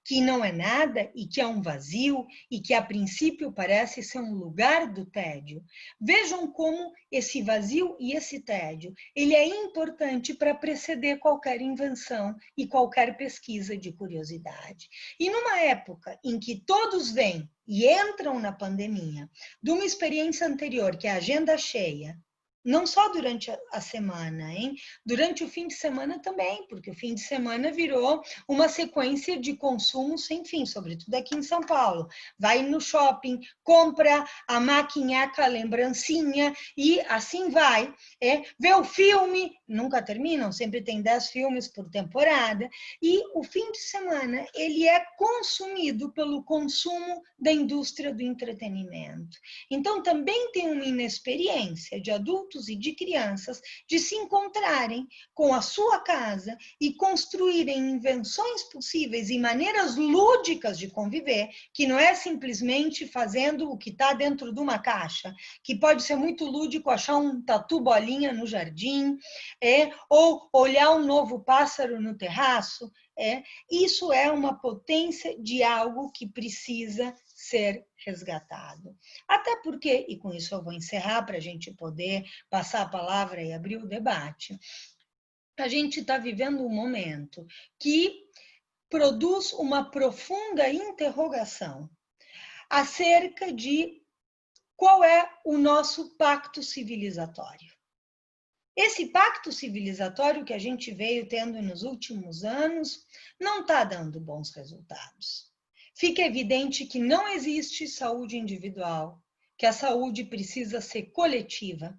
[SPEAKER 2] que não é nada e que é um vazio e que a princípio parece ser um lugar do tédio. Vejam como esse vazio e esse tédio, ele é importante para preceder qualquer invenção e qualquer pesquisa de curiosidade. E numa época em que todos vêm e entram na pandemia de uma experiência anterior, que é a agenda cheia, não só durante a semana, durante o fim de semana também, porque o fim de semana virou uma sequência de consumo sem fim, sobretudo aqui em São Paulo. Vai no shopping, compra a maquinhaca, a lembrancinha, e assim vai. Vê o filme, nunca terminam, sempre tem 10 filmes por temporada, e o fim de semana ele é consumido pelo consumo da indústria do entretenimento. Então, também tem uma inexperiência de adultos e de crianças de se encontrarem com a sua casa e construírem invenções possíveis e maneiras lúdicas de conviver, que não é simplesmente fazendo o que está dentro de uma caixa, que pode ser muito lúdico achar um tatu bolinha no jardim, ou olhar um novo pássaro no terraço. Isso é uma potência de algo que precisa ser resgatado. Até porque, e com isso eu vou encerrar para a gente poder passar a palavra e abrir o debate, a gente está vivendo um momento que produz uma profunda interrogação acerca de qual é o nosso pacto civilizatório. Esse pacto civilizatório que a gente veio tendo nos últimos anos não está dando bons resultados. Fica evidente que não existe saúde individual, que a saúde precisa ser coletiva.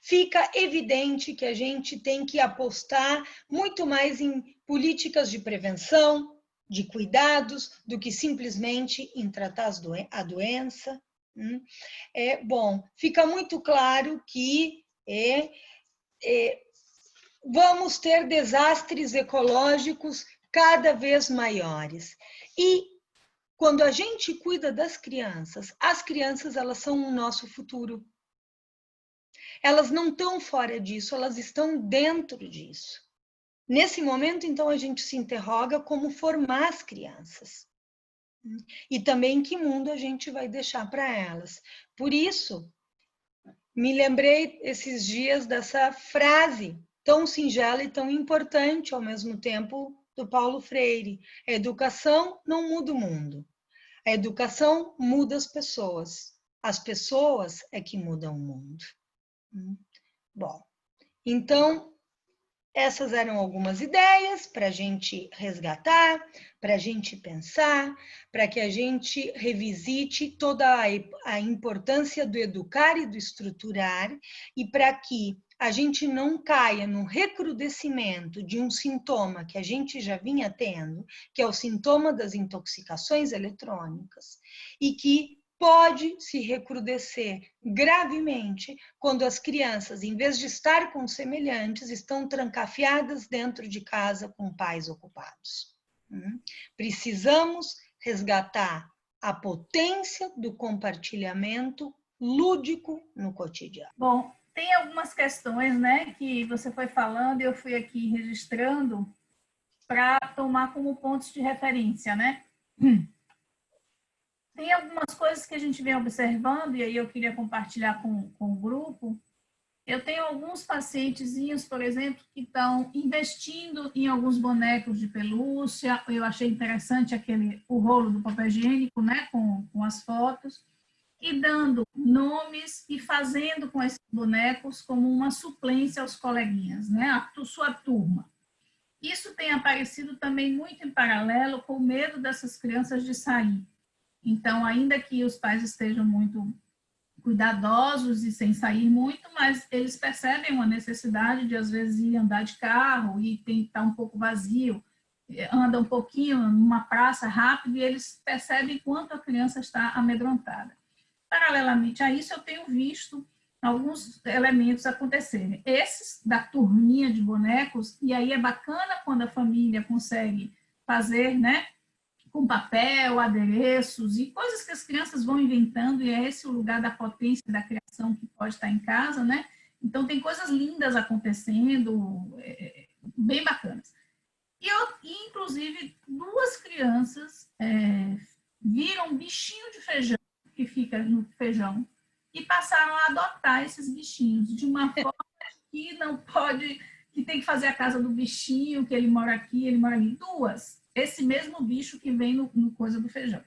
[SPEAKER 2] Fica evidente que a gente tem que apostar muito mais em políticas de prevenção, de cuidados, do que simplesmente em tratar a doença. Bom, fica muito claro que vamos ter desastres ecológicos cada vez maiores. E quando a gente cuida das crianças, as crianças elas são o nosso futuro. Elas não estão fora disso, elas estão dentro disso. Nesse momento, então, a gente se interroga como formar as crianças. E também que mundo a gente vai deixar para elas. Por isso, me lembrei esses dias dessa frase tão singela e tão importante ao mesmo tempo do Paulo Freire. A educação não muda o mundo. A educação muda as pessoas. As pessoas é que mudam o mundo. Bom, então, essas eram algumas ideias para a gente resgatar, para a gente pensar, para que a gente revisite toda a importância do educar e do estruturar, e para que a gente não caia no recrudescimento de um sintoma que a gente já vinha tendo, que é o sintoma das intoxicações eletrônicas, e que pode se recrudescer gravemente quando as crianças, em vez de estar com semelhantes, estão trancafiadas dentro de casa com pais ocupados. Precisamos resgatar a potência do compartilhamento lúdico no cotidiano.
[SPEAKER 1] Bom, tem algumas questões, né, que você foi falando e eu fui aqui registrando para tomar como pontos de referência, né? Tem algumas coisas que a gente vem observando, e aí eu queria compartilhar com o grupo. Eu tenho alguns pacientezinhos, por exemplo, que estão investindo em alguns bonecos de pelúcia. Eu achei interessante o rolo do papel higiênico, né, com as fotos, e dando nomes e fazendo com esses bonecos como uma suplência aos coleguinhas, né, a sua turma. Isso tem aparecido também muito em paralelo com o medo dessas crianças de sair. Então, ainda que os pais estejam muito cuidadosos e sem sair muito, mas eles percebem uma necessidade de, às vezes, ir andar de carro e estar um pouco vazio, anda um pouquinho numa praça rápido e eles percebem quanto a criança está amedrontada. Paralelamente a isso, eu tenho visto alguns elementos acontecerem. Esses da turminha de bonecos, e aí é bacana quando a família consegue fazer, né, com papel, adereços e coisas que as crianças vão inventando, e é esse o lugar da potência da criação que pode estar em casa, né? Então, tem coisas lindas acontecendo, bem bacanas. E inclusive, duas crianças viram um bichinho de feijão, que fica no feijão, e passaram a adotar esses bichinhos, de uma forma que não pode, que tem que fazer a casa do bichinho, que ele mora aqui, ele mora ali. Duas. Esse mesmo bicho que vem no coisa do feijão.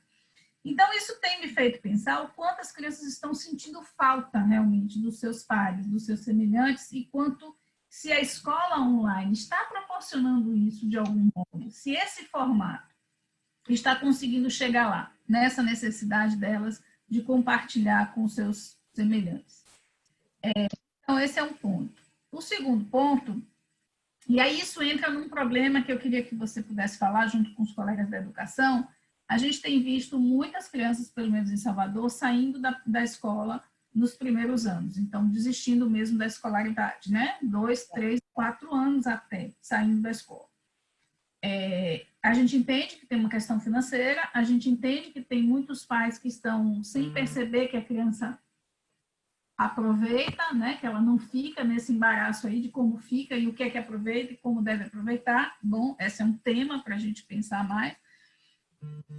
[SPEAKER 1] Então, isso tem me feito pensar o quanto as crianças estão sentindo falta, realmente, dos seus pares, dos seus semelhantes, e quanto, se a escola online está proporcionando isso de algum modo, se esse formato está conseguindo chegar lá, nessa necessidade delas de compartilhar com seus semelhantes. Então, esse é um ponto. O segundo ponto, e aí isso entra num problema que eu queria que você pudesse falar junto com os colegas da educação. A gente tem visto muitas crianças, pelo menos em Salvador, saindo da escola nos primeiros anos. Então, desistindo mesmo da escolaridade, né? 2, 3, 4 anos até saindo da escola. A gente entende que tem uma questão financeira, a gente entende que tem muitos pais que estão sem perceber que a criança aproveita, né, que ela não fica nesse embaraço aí de como fica e o que é que aproveita e como deve aproveitar. Bom, esse é um tema para a gente pensar mais.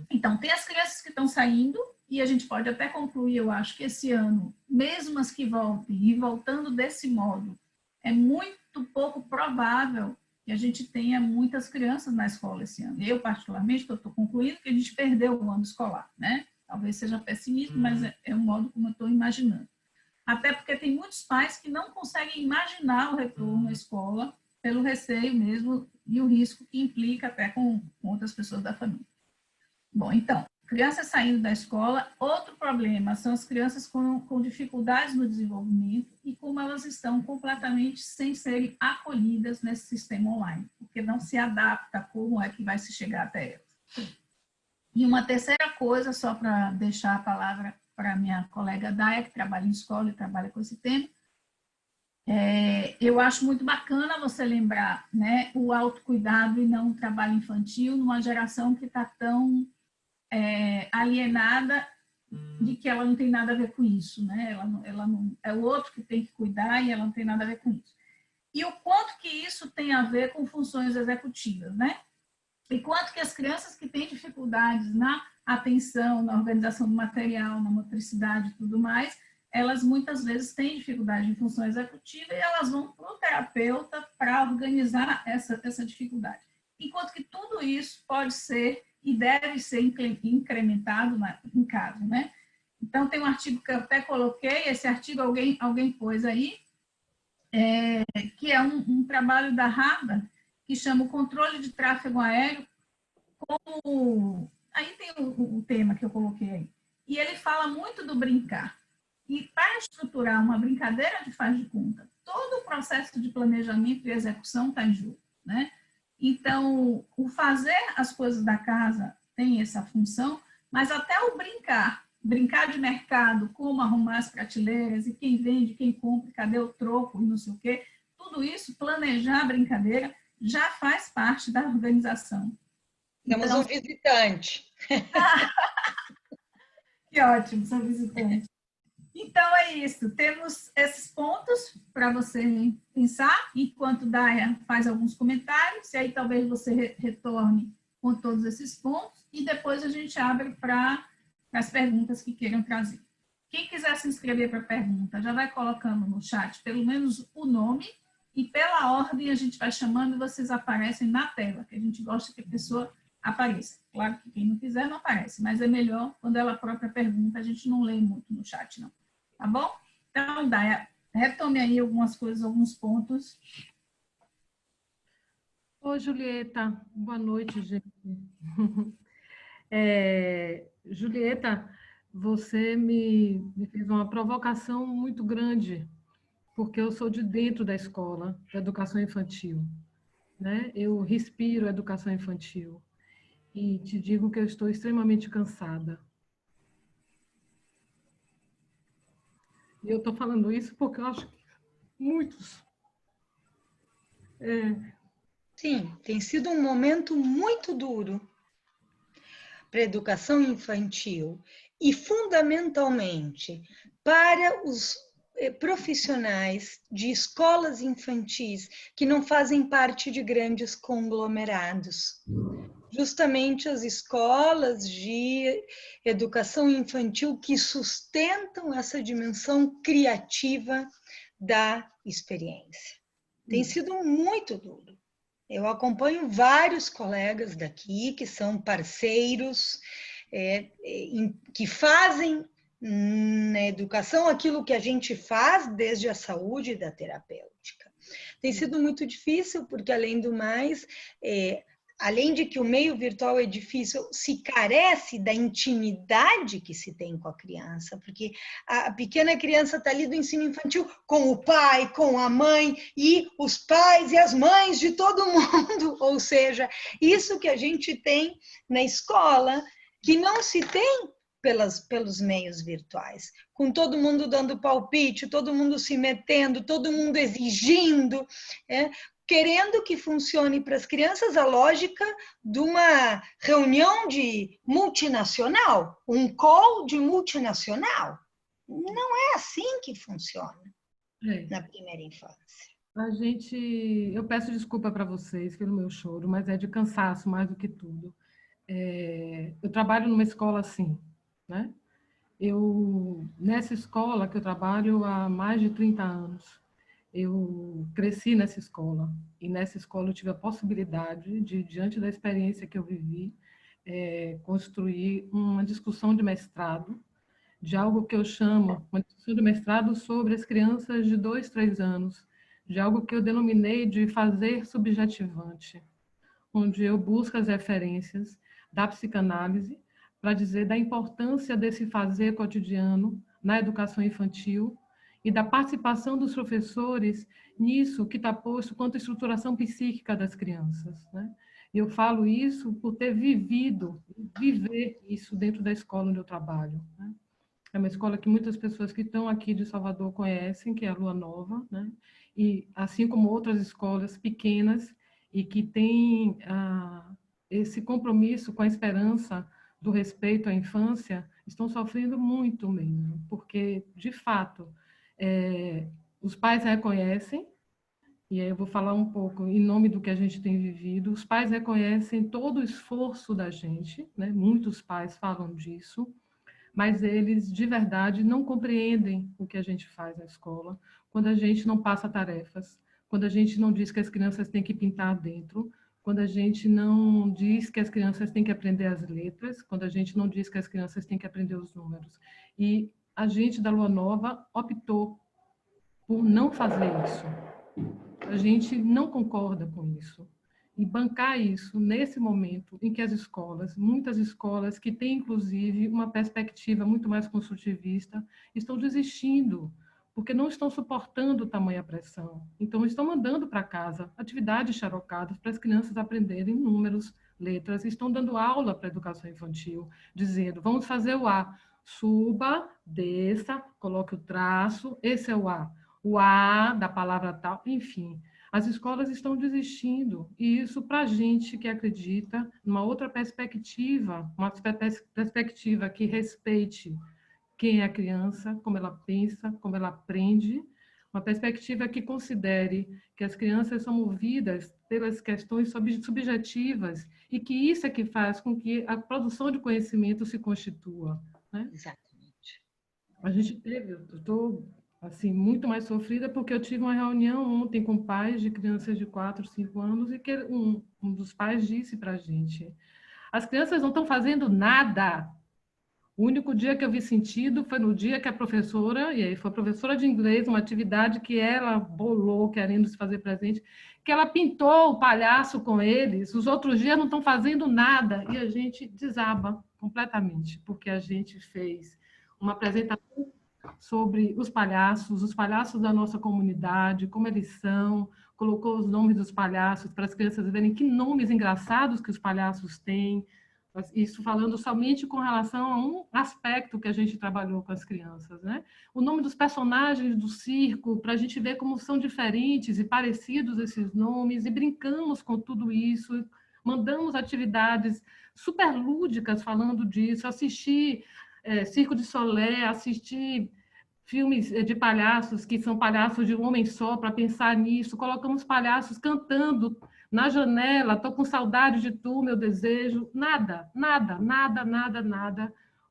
[SPEAKER 1] Então, tem as crianças que estão saindo e a gente pode até concluir, eu acho que esse ano, mesmo as que voltem e voltando desse modo, é muito pouco provável que a gente tenha muitas crianças na escola esse ano. Eu, particularmente, estou concluindo que a gente perdeu o ano escolar, né? Talvez seja pessimista, mas é um modo como eu estou imaginando. Até porque tem muitos pais que não conseguem imaginar o retorno à escola pelo receio mesmo e o risco que implica até com outras pessoas da família. Bom, então, crianças saindo da escola, outro problema são as crianças com dificuldades no desenvolvimento e como elas estão completamente sem serem acolhidas nesse sistema online, porque não se adapta a como é que vai se chegar até elas. E uma terceira coisa, só para deixar a palavra para a minha colega Daya, que trabalha em escola e trabalha com esse tema. Eu acho muito bacana você lembrar, né, o autocuidado e não o trabalho infantil numa geração que está tão alienada de que ela não tem nada a ver com isso, né? Ela não, é o outro que tem que cuidar e ela não tem nada a ver com isso. E o quanto que isso tem a ver com funções executivas, né? E quanto que as crianças que têm dificuldades na atenção, na organização do material, na motricidade e tudo mais, elas muitas vezes têm dificuldade em função executiva e elas vão para o terapeuta para organizar essa dificuldade. Enquanto que tudo isso pode ser e deve ser incrementado em casa, né? Então, tem um artigo que eu até coloquei, esse artigo alguém pôs aí, que é um trabalho da Harvard, que chama o controle de tráfego aéreo, como... Aí tem o tema que eu coloquei aí. E ele fala muito do brincar. E para estruturar uma brincadeira de faz de conta, todo o processo de planejamento e execução está em jogo, né? Então, o fazer as coisas da casa tem essa função, mas até o brincar de mercado, como arrumar as prateleiras, e quem vende, quem compra, cadê o troco, e não sei o quê, tudo isso, planejar a brincadeira, já faz parte da organização.
[SPEAKER 2] Temos então, um visitante.
[SPEAKER 1] Que ótimo, sou visitante. Então, é isso. Temos esses pontos para você pensar, enquanto Daya faz alguns comentários, e aí talvez você retorne com todos esses pontos, e depois a gente abre para as perguntas que queiram trazer. Quem quiser se inscrever para a pergunta, já vai colocando no chat pelo menos o nome, e pela ordem a gente vai chamando e vocês aparecem na tela, que a gente gosta que a pessoa apareça. Claro que quem não quiser não aparece, mas é melhor quando ela própria pergunta, a gente não lê muito no chat, não. Tá bom? Então, Daya, retome aí algumas coisas, alguns pontos.
[SPEAKER 3] Oi, Julieta. Boa noite, gente. Julieta, você me fez uma provocação muito grande, porque eu sou de dentro da escola, da educação infantil, né? Eu respiro a educação infantil e te digo que eu estou extremamente cansada. E eu estou falando isso porque eu acho que muitos...
[SPEAKER 2] Sim, tem sido um momento muito duro para a educação infantil e, fundamentalmente, para os profissionais de escolas infantis que não fazem parte de grandes conglomerados. Justamente as escolas de educação infantil que sustentam essa dimensão criativa da experiência. Tem sido muito duro. Eu acompanho vários colegas daqui que são parceiros, que fazem na educação aquilo que a gente faz desde a saúde e da terapêutica. Tem sido muito difícil, porque, além do mais, além de que o meio virtual é difícil, se carece da intimidade que se tem com a criança, porque a pequena criança está ali do ensino infantil com o pai, com a mãe, e os pais e as mães de todo mundo, ou seja, isso que a gente tem na escola, que não se tem pelos meios virtuais, com todo mundo dando palpite, todo mundo se metendo, todo mundo exigindo, querendo que funcione para as crianças a lógica de uma reunião de multinacional, um call de multinacional. Não é assim que funciona na primeira infância.
[SPEAKER 3] Eu peço desculpa para vocês pelo meu choro, mas é de cansaço mais do que tudo. Eu trabalho numa escola assim, né? Nessa escola que eu trabalho há mais de 30 anos, eu cresci nessa escola, e nessa escola eu tive a possibilidade de, diante da experiência que eu vivi, construir uma discussão de mestrado, de algo que eu chamo, uma discussão de mestrado sobre as crianças de 2, 3 anos, de algo que eu denominei de fazer subjetivante, onde eu busco as referências da psicanálise para dizer da importância desse fazer cotidiano na educação infantil e da participação dos professores nisso que está posto quanto estruturação psíquica das crianças, né? Eu falo isso por ter viver isso dentro da escola onde eu trabalho, né? É uma escola que muitas pessoas que estão aqui de Salvador conhecem, que é a Lua Nova, né? E assim como outras escolas pequenas e que têm esse compromisso com a esperança do respeito à infância, estão sofrendo muito mesmo, porque, de fato, os pais reconhecem, e aí eu vou falar um pouco em nome do que a gente tem vivido, os pais reconhecem todo o esforço da gente, né? Muitos pais falam disso, mas eles, de verdade, não compreendem o que a gente faz na escola, quando a gente não passa tarefas, quando a gente não diz que as crianças têm que pintar dentro, quando a gente não diz que as crianças têm que aprender as letras, quando a gente não diz que as crianças têm que aprender os números. E a gente da Lua Nova optou por não fazer isso. A gente não concorda com isso. E bancar isso nesse momento em que as escolas, muitas escolas que têm, inclusive, uma perspectiva muito mais construtivista, estão desistindo, porque não estão suportando tamanha pressão. Então, estão mandando para casa atividades xarocadas para as crianças aprenderem números, letras, estão dando aula para a educação infantil, dizendo, vamos fazer o A, suba, desça, coloque o traço, esse é o A da palavra tal, enfim. As escolas estão desistindo, e isso para a gente que acredita numa outra perspectiva, uma perspectiva que respeite quem é a criança, como ela pensa, como ela aprende, uma perspectiva que considere que as crianças são movidas pelas questões subjetivas e que isso é que faz com que a produção de conhecimento se constitua, né?
[SPEAKER 2] Exatamente.
[SPEAKER 3] A gente teve, eu estou assim, muito mais sofrida porque eu tive uma reunião ontem com pais de crianças de 4, 5 anos e que um dos pais disse para a gente, as crianças não estão fazendo nada. O único dia que eu vi sentido foi no dia que a professora, e aí foi a professora de inglês, uma atividade que ela bolou, querendo se fazer presente, que ela pintou o palhaço com eles, os outros dias não estão fazendo nada, e a gente desaba completamente, porque a gente fez uma apresentação sobre os palhaços da nossa comunidade, como eles são, colocou os nomes dos palhaços para as crianças verem que nomes engraçados que os palhaços têm, isso falando somente com relação a um aspecto que a gente trabalhou com as crianças, né? O nome dos personagens do circo, para a gente ver como são diferentes e parecidos esses nomes, e brincamos com tudo isso, mandamos atividades super lúdicas falando disso, assisti Circo de Solé, assisti filmes de palhaços que são palhaços de um homem só, para pensar nisso, colocamos palhaços cantando na janela, estou com saudade de tu, meu desejo, nada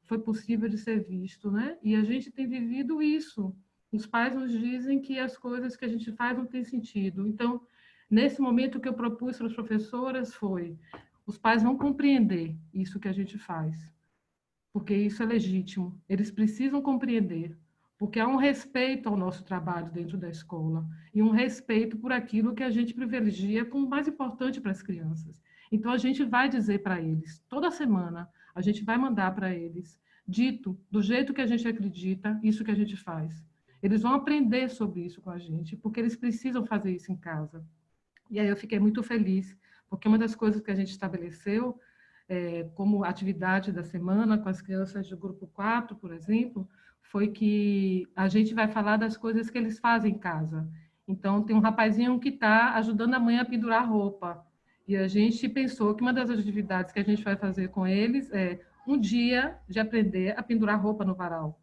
[SPEAKER 3] foi possível de ser visto, né? E a gente tem vivido isso. Os pais nos dizem que as coisas que a gente faz não têm sentido. Então, nesse momento, o que eu propus para as professoras foi, os pais vão compreender isso que a gente faz, porque isso é legítimo. Eles precisam compreender, porque há um respeito ao nosso trabalho dentro da escola e um respeito por aquilo que a gente privilegia como mais importante para as crianças. Então, a gente vai dizer para eles, toda semana, a gente vai mandar para eles, dito do jeito que a gente acredita, isso que a gente faz. Eles vão aprender sobre isso com a gente, porque eles precisam fazer isso em casa. E aí eu fiquei muito feliz, porque uma das coisas que a gente estabeleceu como atividade da semana com as crianças do grupo 4, por exemplo, foi que a gente vai falar das coisas que eles fazem em casa. Então, tem um rapazinho que está ajudando a mãe a pendurar roupa. E a gente pensou que uma das atividades que a gente vai fazer com eles é um dia de aprender a pendurar roupa no varal.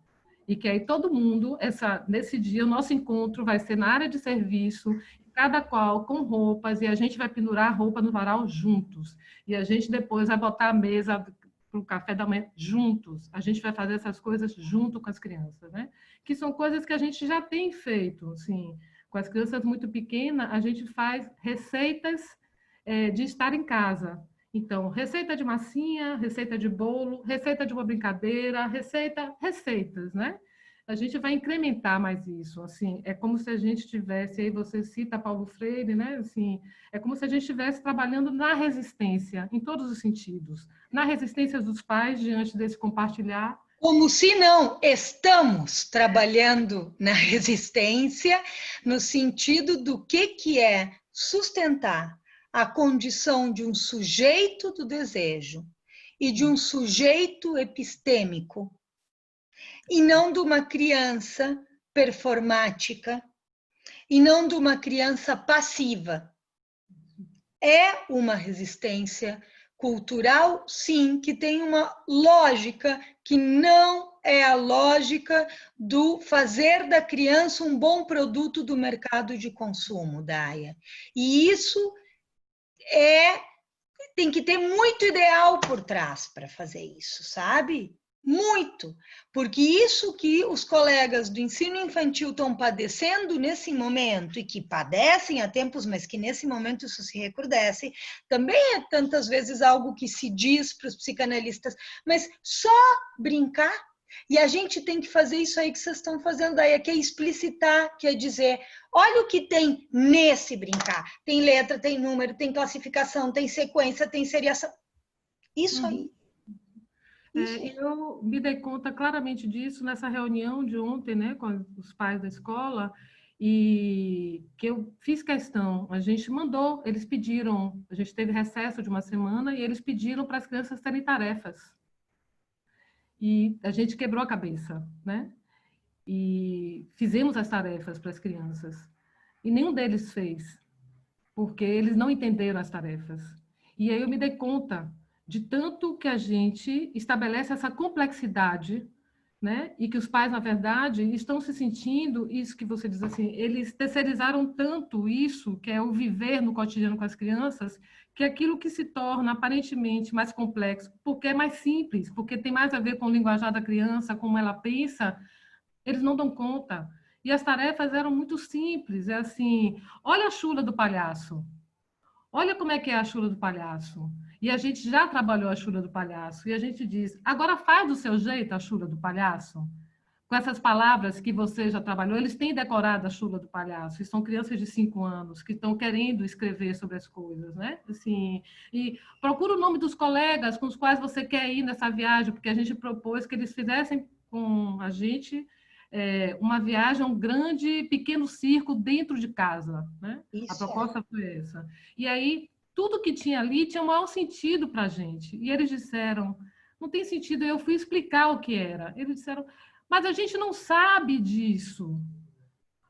[SPEAKER 3] E que aí todo mundo, nesse dia, o nosso encontro vai ser na área de serviço, cada qual com roupas, e a gente vai pendurar a roupa no varal juntos. E a gente depois vai botar a mesa para o café da manhã juntos. A gente vai fazer essas coisas junto com as crianças, né? Que são coisas que a gente já tem feito, assim. Com as crianças muito pequenas, a gente faz receitas de estar em casa. Então, receita de massinha, receita de bolo, receita de uma brincadeira, receitas, né? A gente vai incrementar mais isso, assim, é como se a gente tivesse, aí você cita Paulo Freire, né, assim, é como se a gente estivesse trabalhando na resistência, em todos os sentidos, na resistência dos pais diante desse compartilhar.
[SPEAKER 2] Como se não estamos trabalhando na resistência, no sentido do que é sustentar a condição de um sujeito do desejo e de um sujeito epistêmico. e não de uma criança performática, e não de uma criança passiva. É uma resistência cultural, sim, que tem uma lógica que não é a lógica do fazer da criança um bom produto do mercado de consumo, Daia. E isso tem que ter muito ideal por trás para fazer isso, sabe? Muito, porque isso que os colegas do ensino infantil estão padecendo nesse momento, e que padecem há tempos, mas que nesse momento isso se recrudesce, também é tantas vezes algo que se diz para os psicanalistas, mas só brincar, e a gente tem que fazer isso aí que vocês estão fazendo aí, que é explicitar, que é dizer, olha o que tem nesse brincar, tem letra, tem número, tem classificação, tem sequência, tem seriação, isso aí.
[SPEAKER 3] Eu me dei conta claramente disso nessa reunião de ontem, né, com os pais da escola, e que eu fiz questão, a gente mandou, eles pediram, a gente teve recesso de uma semana e eles pediram para as crianças terem tarefas. E a gente quebrou a cabeça, né? E fizemos as tarefas para as crianças. E nenhum deles fez, porque eles não entenderam as tarefas. E aí eu me dei conta de tanto que a gente estabelece essa complexidade, né? E que os pais, na verdade, estão se sentindo, isso que você diz assim, eles terceirizaram tanto isso, que é o viver no cotidiano com as crianças, que aquilo que se torna aparentemente mais complexo, porque é mais simples, porque tem mais a ver com o linguajar da criança, como ela pensa, eles não dão conta. E as tarefas eram muito simples, é assim, olha a chula do palhaço. Olha como é que é a chula do palhaço. E a gente já trabalhou a chula do palhaço. E a gente diz, agora faz do seu jeito a chula do palhaço. Com essas palavras que você já trabalhou, eles têm decorado a chula do palhaço. E são crianças de 5 anos que estão querendo escrever sobre as coisas, né? Assim, e procura o nome dos colegas com os quais você quer ir nessa viagem, porque a gente propôs que eles fizessem com a gente uma viagem, um grande, pequeno circo dentro de casa, né? A proposta foi essa. E aí, tudo que tinha ali tinha o maior sentido para a gente. E eles disseram, não tem sentido, eu fui explicar o que era. Eles disseram, mas a gente não sabe disso.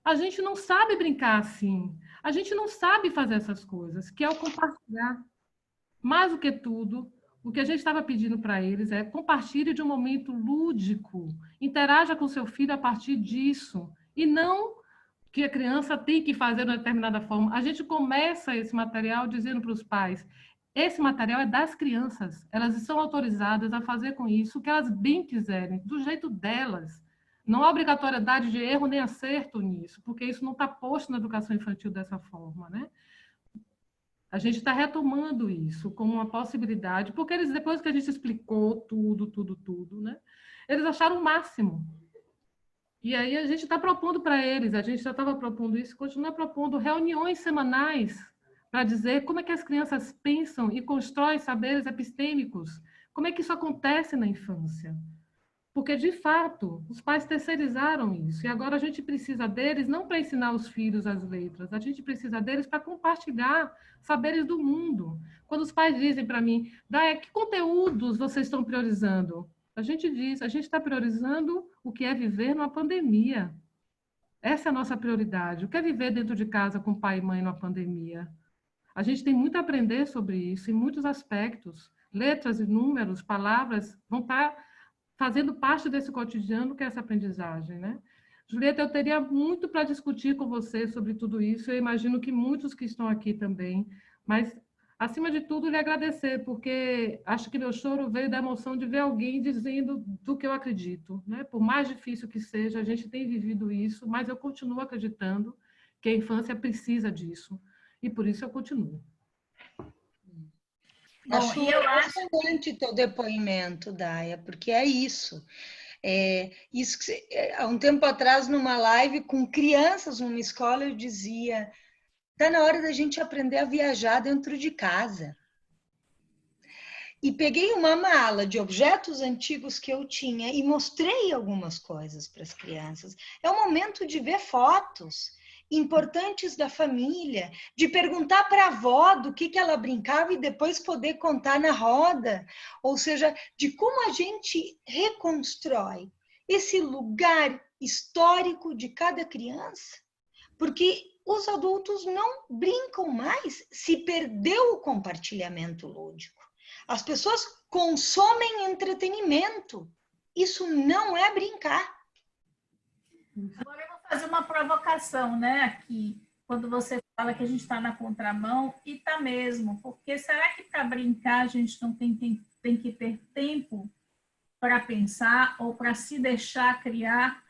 [SPEAKER 3] A gente não sabe brincar assim. A gente não sabe fazer essas coisas, que é o compartilhar. Mais do que tudo, o que a gente estava pedindo para eles é compartilhe de um momento lúdico, interaja com seu filho a partir disso, e não que a criança tem que fazer de uma determinada forma. A gente começa esse material dizendo para os pais, esse material é das crianças, elas são autorizadas a fazer com isso o que elas bem quiserem, do jeito delas. Não há obrigatoriedade de erro nem acerto nisso, porque isso não está posto na educação infantil dessa forma, né? A gente está retomando isso como uma possibilidade, porque eles, depois que a gente explicou tudo, né? Eles acharam o máximo. E aí a gente está propondo para eles, a gente já estava propondo isso, continua propondo reuniões semanais para dizer como é que as crianças pensam e constroem saberes epistêmicos, como é que isso acontece na infância. Porque, de fato, os pais terceirizaram isso. E agora a gente precisa deles não para ensinar os filhos as letras, a gente precisa deles para compartilhar saberes do mundo. Quando os pais dizem para mim, Daia, que conteúdos vocês estão priorizando? A gente diz, a gente está priorizando o que é viver numa pandemia. Essa é a nossa prioridade. O que é viver dentro de casa com pai e mãe numa pandemia? A gente tem muito a aprender sobre isso, em muitos aspectos. Letras e números, palavras, vão estar fazendo parte desse cotidiano que é essa aprendizagem, né? Julieta, eu teria muito para discutir com você sobre tudo isso, eu imagino que muitos que estão aqui também, mas, acima de tudo, lhe agradecer, porque acho que meu choro veio da emoção de ver alguém dizendo do que eu acredito, né? Por mais difícil que seja, a gente tem vivido isso, mas eu continuo acreditando que a infância precisa disso, e por isso eu continuo.
[SPEAKER 2] Acho emocionante teu depoimento, Daia, porque é isso. Isso que, há um tempo atrás, numa live com crianças numa escola, eu dizia, está na hora da gente aprender a viajar dentro de casa. E peguei uma mala de objetos antigos que eu tinha e mostrei algumas coisas para as crianças. É o momento de ver fotos importantes da família, de perguntar para a avó do que ela brincava e depois poder contar na roda. Ou seja, de como a gente reconstrói esse lugar histórico de cada criança, porque os adultos não brincam mais, se perdeu o compartilhamento lúdico. As pessoas consomem entretenimento. Isso não é brincar.
[SPEAKER 1] Agora eu vou fazer uma provocação, né, aqui, quando você fala que a gente está na contramão, e está mesmo, porque será que para brincar a gente não tem que ter tempo para pensar ou para se deixar criar?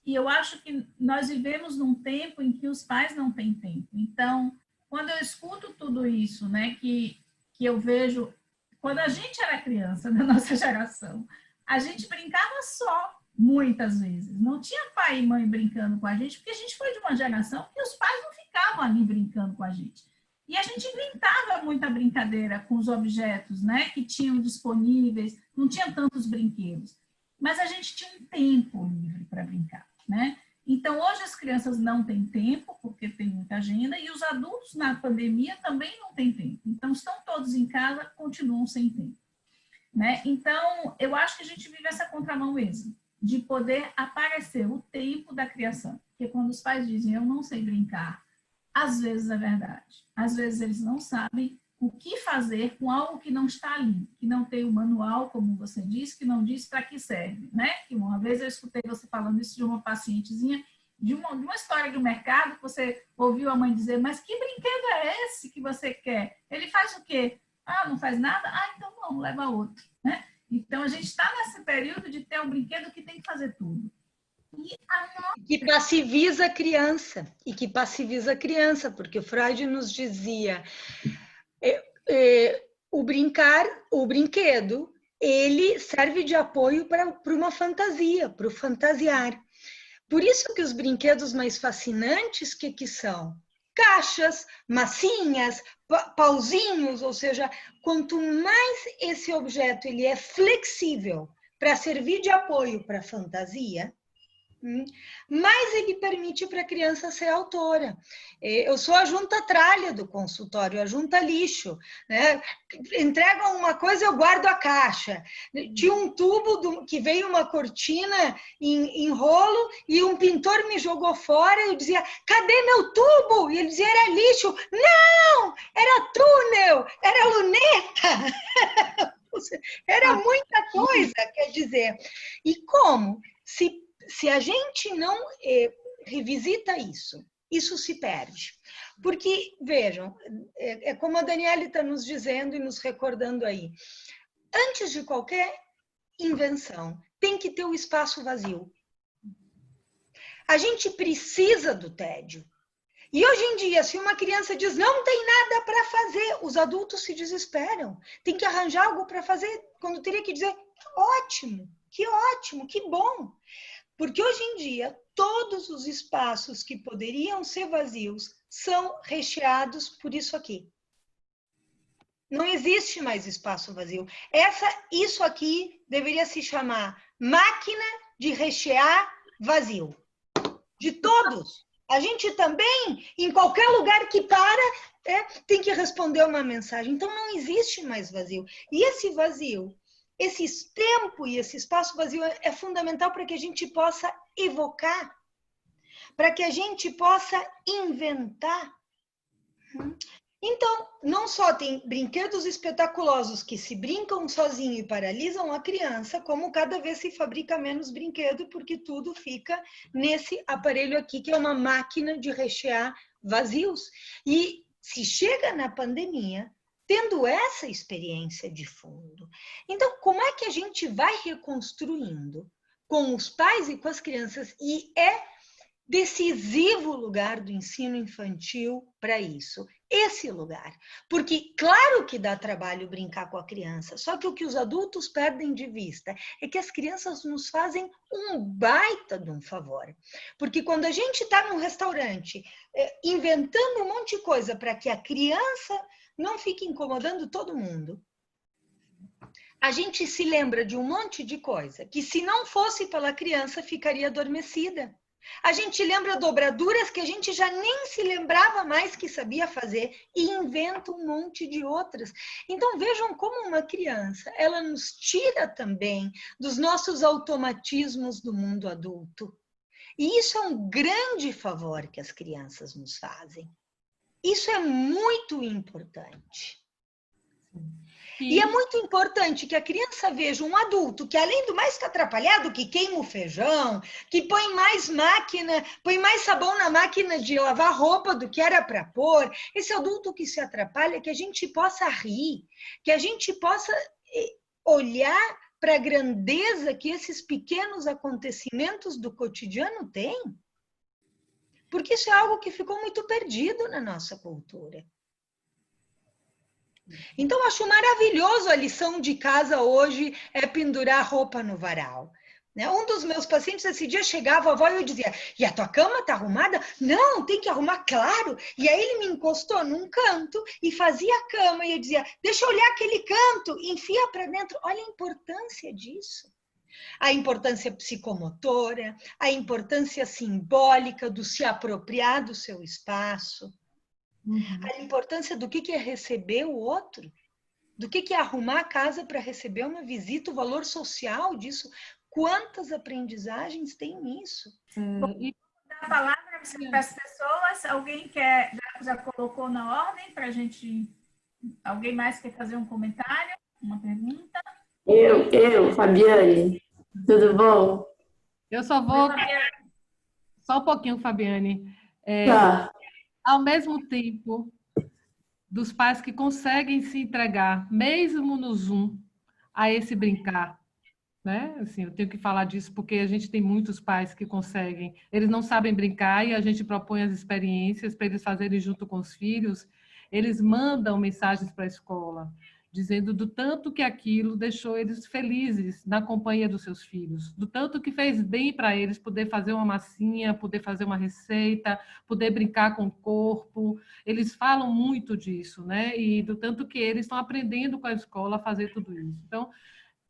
[SPEAKER 1] E eu acho que nós vivemos num tempo em que os pais não têm tempo. Então, quando eu escuto tudo isso, né, que eu vejo, quando a gente era criança, da nossa geração, a gente brincava só, muitas vezes. Não tinha pai e mãe brincando com a gente, porque a gente foi de uma geração que os pais não ficavam ali brincando com a gente. E a gente inventava muita brincadeira com os objetos, né, que tinham disponíveis, não tinha tantos brinquedos. Mas a gente tinha um tempo livre para brincar, né? Então, hoje as crianças não têm tempo, porque tem muita agenda, e os adultos na pandemia também não têm tempo. Então, estão todos em casa, continuam sem tempo, né? Então, eu acho que a gente vive essa contramão mesmo, de poder aparecer o tempo da criação. Porque quando os pais dizem, eu não sei brincar, às vezes é verdade. Às vezes eles não sabem o que fazer com algo que não está ali, que não tem o manual, como você disse, que não diz para que serve, né? Que uma vez eu escutei você falando isso de uma pacientezinha, de uma história do mercado, que você ouviu a mãe dizer, mas que brinquedo é esse que você quer? Ele faz o quê? Ah, não faz nada? Ah, então não, leva outro, né? Então, a gente está nesse período de ter um brinquedo que tem que fazer tudo.
[SPEAKER 2] Que passiviza a criança, porque o Freud nos dizia, o brinquedo, ele serve de apoio para uma fantasia, para o fantasiar. Por isso que os brinquedos mais fascinantes, que são? Caixas, massinhas, pauzinhos, ou seja, quanto mais esse objeto ele é flexível para servir de apoio para a fantasia, mais ele permite para a criança ser autora. Eu sou a junta tralha do consultório, a junta lixo, né? Entregam uma coisa, eu guardo a caixa. Tinha um tubo que veio uma cortina em rolo e um pintor me jogou fora, eu dizia, cadê meu tubo? E ele dizia, era lixo. Não, era túnel, era luneta. Era muita coisa, quer dizer. E como? Se a gente não revisita isso se perde. Porque, vejam, é como a Daniele está nos dizendo e nos recordando aí, antes de qualquer invenção, tem que ter o espaço vazio. A gente precisa do tédio. E hoje em dia, se uma criança diz não tem nada para fazer, os adultos se desesperam. Tem que arranjar algo para fazer, quando teria que dizer ótimo, que bom. Porque hoje em dia, todos os espaços que poderiam ser vazios são recheados por isso aqui. Não existe mais espaço vazio. Isso aqui deveria se chamar máquina de rechear vazio. De todos. A gente também, em qualquer lugar que para, tem que responder uma mensagem. Então, não existe mais vazio. E esse vazio, esse tempo e esse espaço vazio é fundamental para que a gente possa evocar, para que a gente possa inventar. Então, não só tem brinquedos espetaculosos que se brincam sozinho e paralisam a criança, como cada vez se fabrica menos brinquedo, porque tudo fica nesse aparelho aqui, que é uma máquina de rechear vazios. E se chega na pandemia, tendo essa experiência de fundo. Então, como é que a gente vai reconstruindo com os pais e com as crianças? E é decisivo o lugar do ensino infantil para isso. Esse lugar. Porque, claro que dá trabalho brincar com a criança, só que o que os adultos perdem de vista é que as crianças nos fazem um baita de um favor. Porque quando a gente está num restaurante inventando um monte de coisa para que a criança não fique incomodando todo mundo, a gente se lembra de um monte de coisa que, se não fosse pela criança, ficaria adormecida. A gente lembra dobraduras que a gente já nem se lembrava mais que sabia fazer e inventa um monte de outras. Então vejam como uma criança, ela nos tira também dos nossos automatismos do mundo adulto. E isso é um grande favor que as crianças nos fazem. Isso é muito importante. E é muito importante que a criança veja um adulto que, além do mais que atrapalhado, que queima o feijão, que põe mais sabão na máquina de lavar roupa do que era para pôr, esse adulto que se atrapalha, que a gente possa rir, que a gente possa olhar para a grandeza que esses pequenos acontecimentos do cotidiano têm. Porque isso é algo que ficou muito perdido na nossa cultura. Então, acho maravilhoso a lição de casa hoje é pendurar roupa no varal. Um dos meus pacientes esse dia chegava, a avó, e eu dizia, e a tua cama está arrumada? Não, tem que arrumar, claro. E aí ele me encostou num canto e fazia a cama. E eu dizia, deixa eu olhar aquele canto, enfia para dentro. Olha a importância disso. A importância psicomotora, a importância simbólica do se apropriar do seu espaço. A importância do que é receber o outro, do que é arrumar a casa para receber uma visita, o valor social disso. Quantas aprendizagens tem nisso?
[SPEAKER 1] Bom, dar a palavra para as pessoas. Alguém já colocou na ordem para a gente... Alguém mais quer fazer um comentário, uma pergunta?
[SPEAKER 4] Eu, Fabiane. Tudo bom?
[SPEAKER 3] Eu só vou... Só um pouquinho, Fabiane.
[SPEAKER 4] Tá.
[SPEAKER 3] Ao mesmo tempo, dos pais que conseguem se entregar, mesmo no Zoom, a esse brincar, né? Assim, eu tenho que falar disso porque a gente tem muitos pais que conseguem. Eles não sabem brincar e a gente propõe as experiências para eles fazerem junto com os filhos. Eles mandam mensagens para a escola, dizendo do tanto que aquilo deixou eles felizes na companhia dos seus filhos, do tanto que fez bem para eles poder fazer uma massinha, poder fazer uma receita, poder brincar com o corpo. Eles falam muito disso, né? E do tanto que eles estão aprendendo com a escola a fazer tudo isso. Então,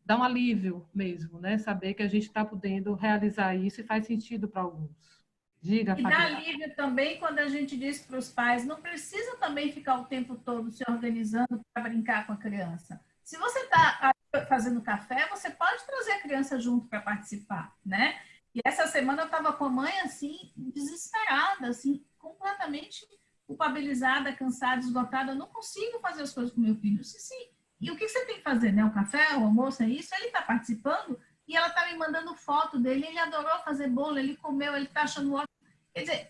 [SPEAKER 3] dá um alívio mesmo, né? Saber que a gente está podendo realizar isso e faz sentido para alguns. Diga,
[SPEAKER 1] e
[SPEAKER 3] Fabiana.
[SPEAKER 1] dá alívio também quando a gente diz para os pais, não precisa também ficar o tempo todo se organizando para brincar com a criança. Se você está fazendo café, você pode trazer a criança junto para participar, né? E essa semana eu estava com a mãe, assim, desesperada, assim, completamente culpabilizada, cansada, esgotada. Eu não consigo fazer as coisas com meu filho. Eu disse, sim. E o que você tem que fazer, né? O café, o almoço, é isso? Ele está participando e ela está me mandando foto dele. Ele adorou fazer bolo, ele comeu, ele está achando ótimo. Quer dizer,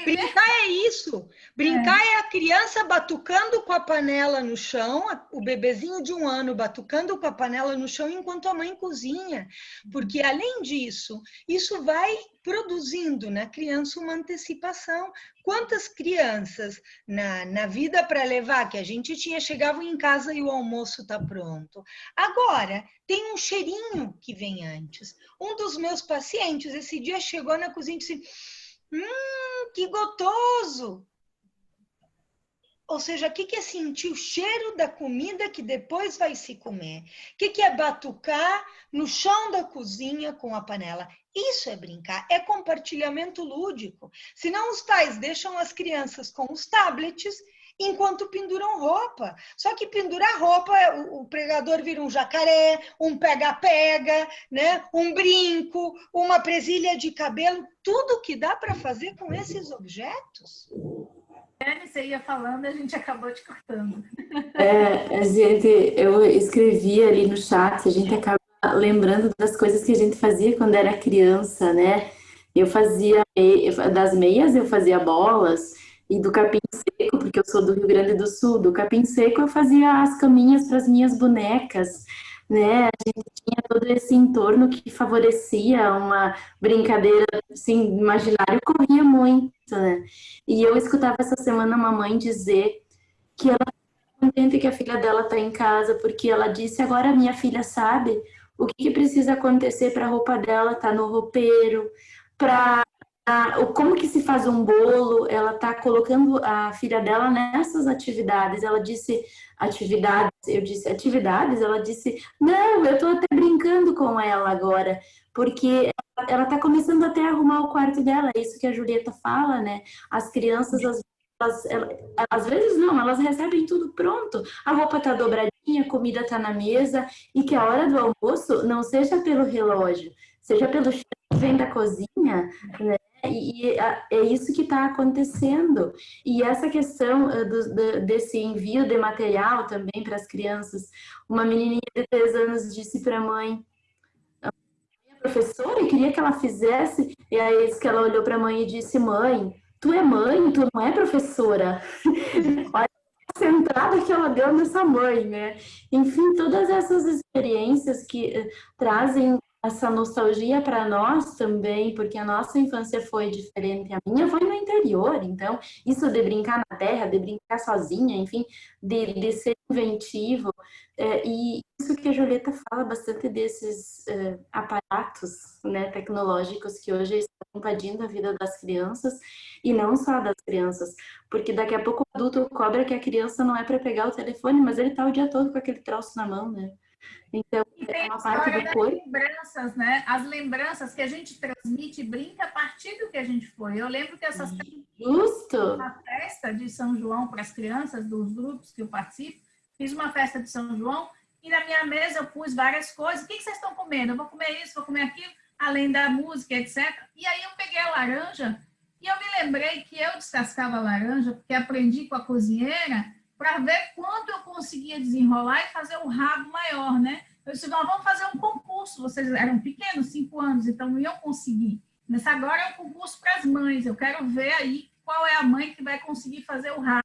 [SPEAKER 2] brincar é isso. Brincar é a criança batucando com a panela no chão, o bebezinho de 1 ano batucando com a panela no chão enquanto a mãe cozinha. Porque, além disso, isso vai produzindo na criança uma antecipação. Quantas crianças na vida para levar, que a gente chegavam em casa e o almoço está pronto. Agora, tem um cheirinho que vem antes. Um dos meus pacientes, esse dia chegou na cozinha e disse, que gostoso! Ou seja, o que é sentir o cheiro da comida que depois vai se comer? O que é batucar no chão da cozinha com a panela? Isso é brincar, é compartilhamento lúdico. Senão os pais deixam as crianças com os tablets enquanto penduram roupa. Só que pendurar roupa, o pregador vira um jacaré, um pega-pega, né? Um brinco, uma presilha de cabelo, tudo que dá para fazer com esses objetos.
[SPEAKER 1] Você ia falando, a gente acabou te cortando.
[SPEAKER 4] Eu escrevi ali no chat, a gente acaba lembrando das coisas que a gente fazia quando era criança, né? Eu fazia, das meias eu fazia bolas, e do capim seco, porque eu sou do Rio Grande do Sul, do capim seco eu fazia as caminhas para as minhas bonecas, né? A gente tinha todo esse entorno que favorecia uma brincadeira, assim, imaginário, corria muito, né? E eu escutava essa semana uma mãe dizer que ela está contente que a filha dela está em casa, porque ela disse, agora a minha filha sabe o que precisa acontecer para a roupa dela estar no roupeiro, como que se faz um bolo. Ela está colocando a filha dela nessas atividades. Ela disse atividades, eu disse atividades, ela disse, não, eu estou até brincando com ela agora, porque ela ela tá começando até a arrumar o quarto dela, é isso que a Julieta fala, né? As crianças, às vezes não, elas recebem tudo pronto. A roupa tá dobradinha, a comida tá na mesa, e que a hora do almoço não seja pelo relógio, seja pelo cheiro que vem da cozinha, né? É isso que está acontecendo. E essa questão desse envio de material também para as crianças, uma menininha de 3 anos disse para a mãe, professora, eu queria que ela fizesse, e aí que ela olhou para a mãe e disse, mãe, tu é mãe, tu não é professora. Olha a centrada que ela deu nessa mãe, né? Enfim, todas essas experiências que trazem essa nostalgia para nós também, porque a nossa infância foi diferente. A minha foi no interior, então, isso de brincar na terra, de brincar sozinha, enfim, de ser inventivo, e isso que a Julieta fala bastante desses aparatos, né, tecnológicos que hoje estão invadindo a vida das crianças, e não só das crianças, porque daqui a pouco o adulto cobra que a criança não é para pegar o telefone, mas ele está o dia todo com aquele troço na mão, né? Então, é uma parte do corpo.
[SPEAKER 1] Lembranças, né? As lembranças que a gente transmite e brinca a partir do que a gente foi. Eu lembro que essas uma festa de São João para as crianças dos grupos que eu participo, fiz uma festa de São João e na minha mesa eu pus várias coisas. O que vocês estão comendo? Eu vou comer isso, vou comer aquilo, além da música, etc. E aí eu peguei a laranja e eu me lembrei que eu descascava a laranja porque aprendi com a cozinheira para ver quanto eu conseguia desenrolar e fazer o rabo maior, né? Eu disse, nós vamos fazer um concurso. Vocês eram pequenos, 5 anos, então não iam conseguir. Mas agora é um concurso para as mães. Eu quero ver aí qual é a mãe que vai conseguir fazer o rabo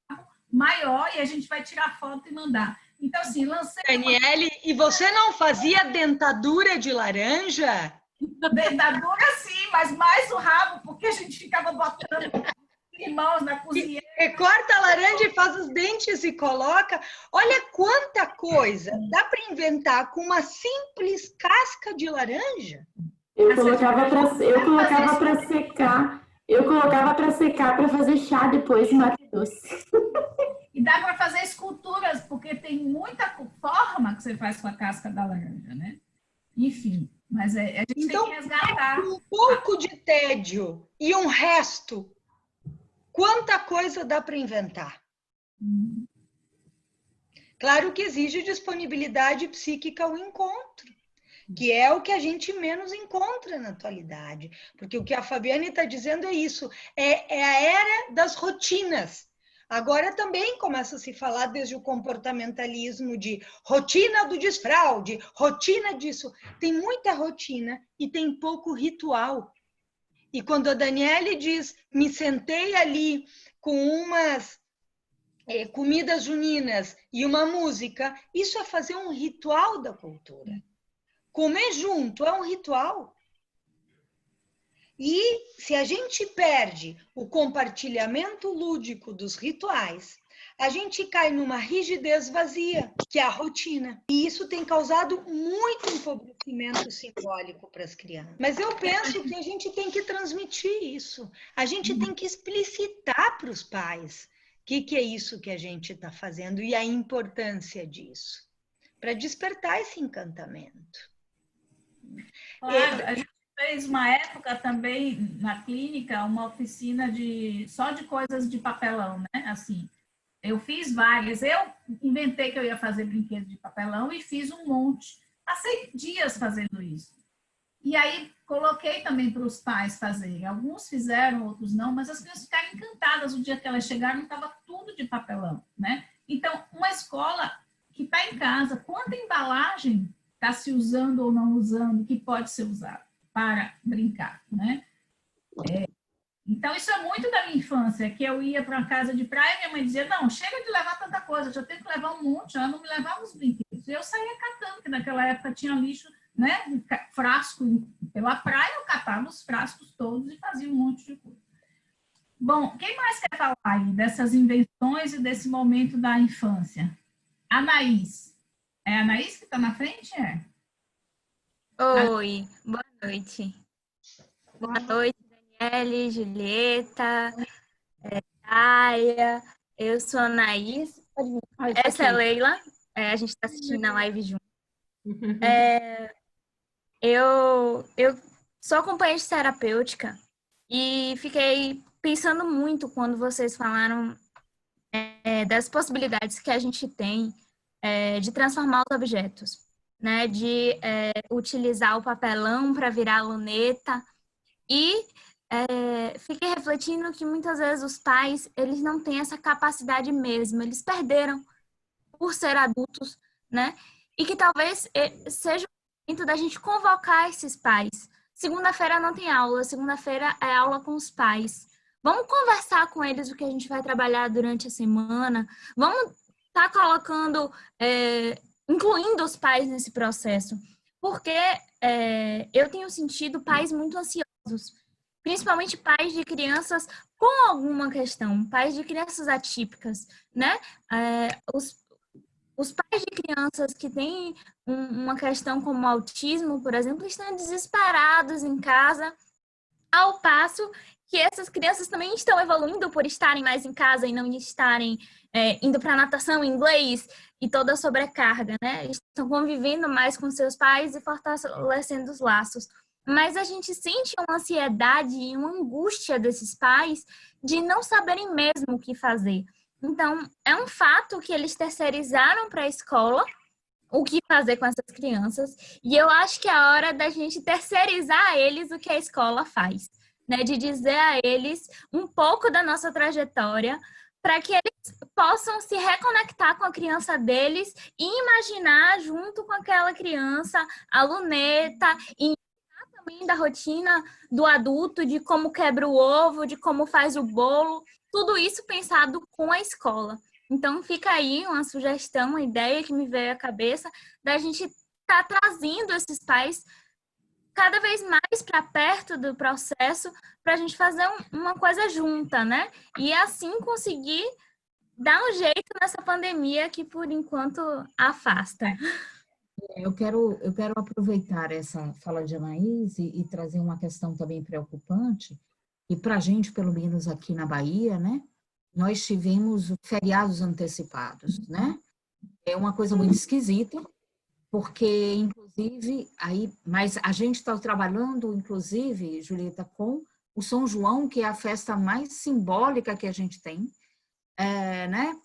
[SPEAKER 1] maior e a gente vai tirar foto e mandar. Então, assim, lancei...
[SPEAKER 2] Daniele, e você não fazia dentadura de laranja?
[SPEAKER 1] Dentadura, sim, mas mais o rabo, porque a gente ficava botando... irmãos na cozinha.
[SPEAKER 2] Corta a laranja e faz os dentes e coloca. Olha quanta coisa dá para inventar com uma simples casca de laranja.
[SPEAKER 4] Eu colocava para secar. Eu colocava para secar para fazer chá depois, Matheus.
[SPEAKER 1] E dá para fazer esculturas, porque tem muita forma que você faz com a casca da laranja, né? Enfim, mas a gente
[SPEAKER 2] então,
[SPEAKER 1] tem que resgatar.
[SPEAKER 2] Um pouco de tédio e um resto. Quanta coisa dá para inventar? Claro que exige disponibilidade psíquica ao encontro, que é o que a gente menos encontra na atualidade. Porque o que a Fabiane está dizendo é isso, é a era das rotinas. Agora também começa a se falar desde o comportamentalismo de rotina do desfraude, rotina disso. Tem muita rotina e tem pouco ritual. E quando a Daniele diz, me sentei ali com umas comidas juninas e uma música, isso é fazer um ritual da cultura. Comer junto é um ritual. E se a gente perde o compartilhamento lúdico dos rituais, a gente cai numa rigidez vazia, que é a rotina. E isso tem causado muito empobrecimento simbólico para as crianças. Mas eu penso que a gente tem que transmitir isso. A gente tem que explicitar para os pais o que é isso que a gente está fazendo e a importância disso, para despertar esse encantamento.
[SPEAKER 1] Claro, a gente fez uma época também na clínica, uma oficina só de coisas de papelão, né? Assim, eu fiz várias. Eu inventei que eu ia fazer brinquedo de papelão e fiz um monte. Passei dias fazendo isso. E aí coloquei também para os pais fazerem. Alguns fizeram, outros não, mas as crianças ficaram encantadas. O dia que elas chegaram, estava tudo de papelão, né? Então, uma escola que está em casa, quanta embalagem está se usando ou não usando, que pode ser usado para brincar, né? Então, isso é muito da minha infância, que eu ia para uma casa de praia e minha mãe dizia, não, chega de levar tanta coisa, já tenho que levar um monte, ela não me levava os brinquedos. E eu saía catando, porque naquela época tinha lixo, né, frasco pela praia, eu catava os frascos todos e fazia um monte de coisa. Bom, quem mais quer falar aí dessas invenções e desse momento da infância? Anaís. É a Anaís que está na frente?
[SPEAKER 5] Oi, boa noite. Boa noite, Daniele, Julieta, Aya. Eu sou a Anaís. Essa é a Leila. A gente está assistindo na live junto. Eu sou acompanhante terapêutica e fiquei pensando muito quando vocês falaram das possibilidades que a gente tem de transformar os objetos, né? De utilizar o papelão para virar luneta. E fiquei refletindo que muitas vezes os pais, eles não têm essa capacidade mesmo, eles perderam por ser adultos, né? E que talvez seja o momento da gente convocar esses pais. Segunda-feira não tem aula, segunda-feira é aula com os pais. Vamos conversar com eles o que a gente vai trabalhar durante a semana. Vamos estar colocando, incluindo os pais nesse processo. Porque eu tenho sentido pais muito ansiosos, principalmente pais de crianças com alguma questão, pais de crianças atípicas, né? Os pais de crianças que têm uma questão como autismo, por exemplo, estão desesperados em casa, ao passo que essas crianças também estão evoluindo por estarem mais em casa e não estarem indo para natação, inglês e toda a sobrecarga, né? Estão convivendo mais com seus pais e fortalecendo os laços. Mas a gente sente uma ansiedade e uma angústia desses pais de não saberem mesmo o que fazer. Então, é um fato que eles terceirizaram para a escola o que fazer com essas crianças, e eu acho que é a hora da gente terceirizar a eles o que a escola faz, né? De dizer a eles um pouco da nossa trajetória, para que eles possam se reconectar com a criança deles e imaginar junto com aquela criança a luneta e também da rotina do adulto, de como quebra o ovo, de como faz o bolo, tudo isso pensado com a escola. Então, fica aí uma sugestão, uma ideia que me veio à cabeça da gente estar trazendo esses pais cada vez mais para perto do processo para a gente fazer uma coisa junta, né? E assim conseguir dar um jeito nessa pandemia que, por enquanto, afasta.
[SPEAKER 6] Eu quero aproveitar essa fala de Anaís e trazer uma questão também preocupante, e para a gente, pelo menos aqui na Bahia, né, nós tivemos feriados antecipados, né? É uma coisa muito esquisita, porque, inclusive, mas a gente está trabalhando, inclusive, Julieta, com o São João, que é a festa mais simbólica que a gente tem, né?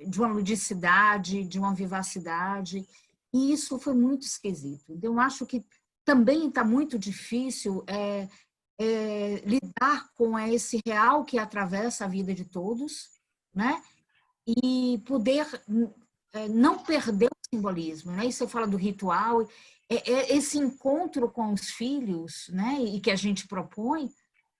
[SPEAKER 6] De uma ludicidade, de uma vivacidade, e isso foi muito esquisito. Então, eu acho que também está muito difícil lidar com esse real que atravessa a vida de todos, né? E poder não perder o simbolismo, né? E você fala do ritual, esse encontro com os filhos, né? E que a gente propõe,